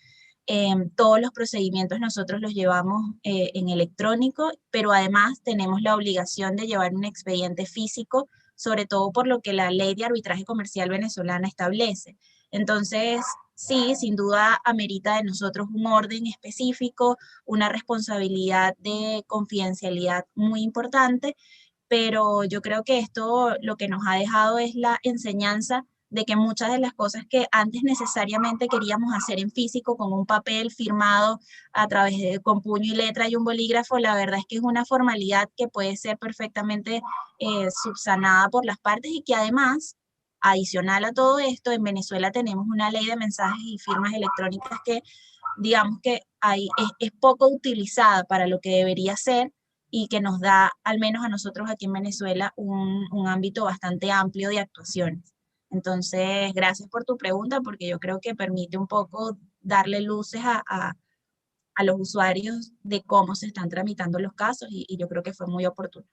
Todos los procedimientos nosotros los llevamos en electrónico, pero además tenemos la obligación de llevar un expediente físico, sobre todo por lo que la ley de arbitraje comercial venezolana establece. Entonces, sí, sin duda amerita de nosotros un orden específico, una responsabilidad de confidencialidad muy importante, pero yo creo que esto lo que nos ha dejado es la enseñanza de que muchas de las cosas que antes necesariamente queríamos hacer en físico con un papel firmado con puño y letra y un bolígrafo, la verdad es que es una formalidad que puede ser perfectamente subsanada por las partes y que además, adicional a todo esto, en Venezuela tenemos una ley de mensajes y firmas electrónicas que digamos que es poco utilizada para lo que debería ser y que nos da, al menos a nosotros aquí en Venezuela, un ámbito bastante amplio de actuaciones. Entonces, gracias por tu pregunta, porque yo creo que permite un poco darle luces a los usuarios de cómo se están tramitando los casos y yo creo que fue muy oportuno.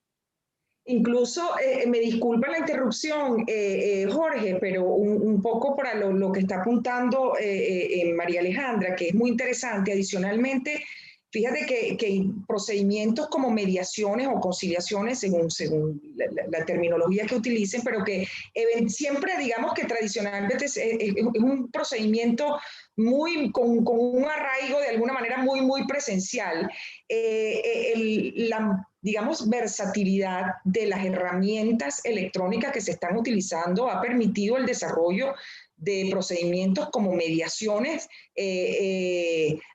Incluso, me disculpa la interrupción, Jorge, pero un poco para lo que está apuntando María Alejandra, que es muy interesante. Adicionalmente, Fíjate que procedimimientos como mediaciones o conciliaciones, según la terminología que utilicen, pero que siempre digamos que tradicionalmente es un procedimiento con un arraigo de alguna manera muy presencial. La, digamos, versatilidad de las herramientas electrónicas que se están utilizando ha permitido el desarrollo de procedimientos como mediaciones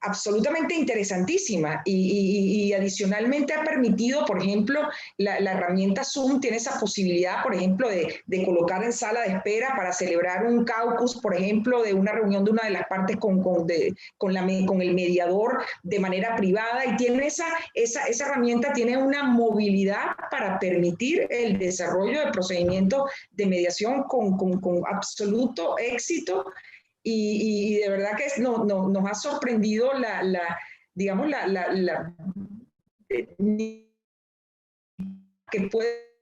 absolutamente interesantísima y adicionalmente ha permitido, por ejemplo, la herramienta Zoom tiene esa posibilidad, por ejemplo, de colocar en sala de espera para celebrar un caucus, por ejemplo, de una reunión de una de las partes con el mediador de manera privada, y tiene esa herramienta tiene una movilidad para permitir el desarrollo de procedimientos de mediación con absoluto éxito, y de verdad que nos ha sorprendido digamos, que puede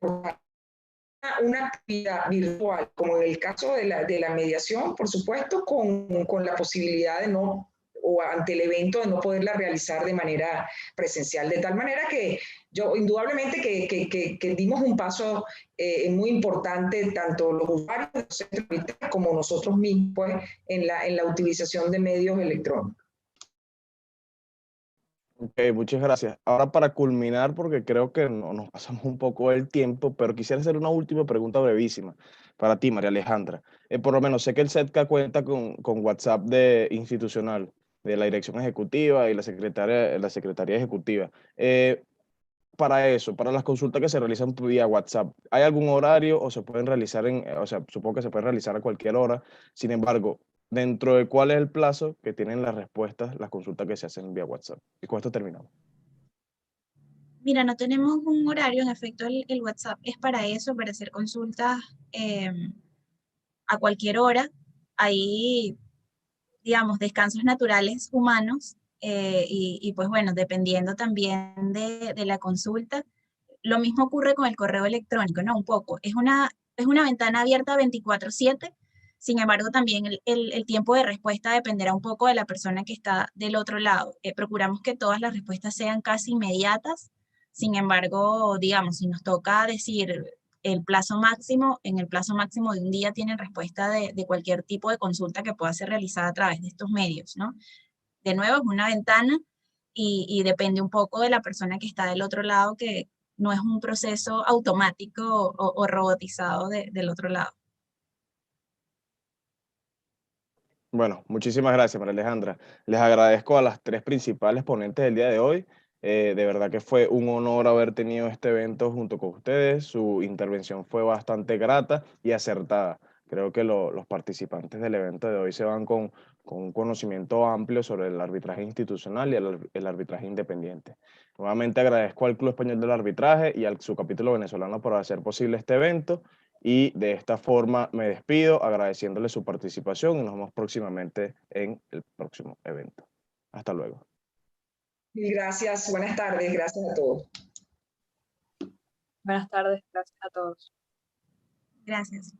una actividad virtual, como en el caso de la mediación, por supuesto, con la posibilidad de no, o ante el evento, de no poderla realizar de manera presencial. De tal manera que yo, indudablemente, que dimos un paso muy importante, tanto los usuarios como nosotros mismos, pues, en la utilización de medios electrónicos. Ok, muchas gracias. Ahora para culminar, porque creo que nos pasamos un poco del tiempo, pero quisiera hacer una última pregunta brevísima para ti, María Alejandra. Por lo menos sé que el SETCA cuenta con WhatsApp institucional de la dirección ejecutiva y la secretaría ejecutiva. Para eso, para las consultas que se realizan vía WhatsApp, ¿hay algún horario o se pueden realizar o sea, supongo que se pueden realizar a cualquier hora? Sin embargo, ¿dentro de cuál es el plazo que tienen las respuestas, las consultas que se hacen vía WhatsApp? Y con esto terminamos. Mira, no tenemos un horario, en efecto el WhatsApp es para eso, para hacer consultas a cualquier hora. Hay, digamos, descansos naturales humanos y pues bueno, dependiendo también de la consulta. Lo mismo ocurre con el correo electrónico, ¿no? Un poco. Es una ventana abierta 24/7. Sin embargo, también el tiempo de respuesta dependerá un poco de la persona que está del otro lado. Procuramos que todas las respuestas sean casi inmediatas. Sin embargo, digamos, si nos toca decir el plazo máximo, en el plazo máximo de un día tienen respuesta de cualquier tipo de consulta que pueda ser realizada a través de estos medios, ¿no? De nuevo, es una ventana y depende un poco de la persona que está del otro lado, que no es un proceso automático o robotizado del otro lado. Bueno, muchísimas gracias, María Alejandra. Les agradezco a las tres principales ponentes del día de hoy. De verdad que fue un honor haber tenido este evento junto con ustedes. Su intervención fue bastante grata y acertada. Creo que los participantes del evento de hoy se van con un conocimiento amplio sobre el arbitraje institucional y el arbitraje independiente. Nuevamente agradezco al Club Español del Arbitraje y a su capítulo venezolano por hacer posible este evento. Y de esta forma me despido agradeciéndole su participación y nos vemos próximamente en el próximo evento. Hasta luego. Gracias, buenas tardes, gracias a todos. Buenas tardes, gracias a todos. Gracias.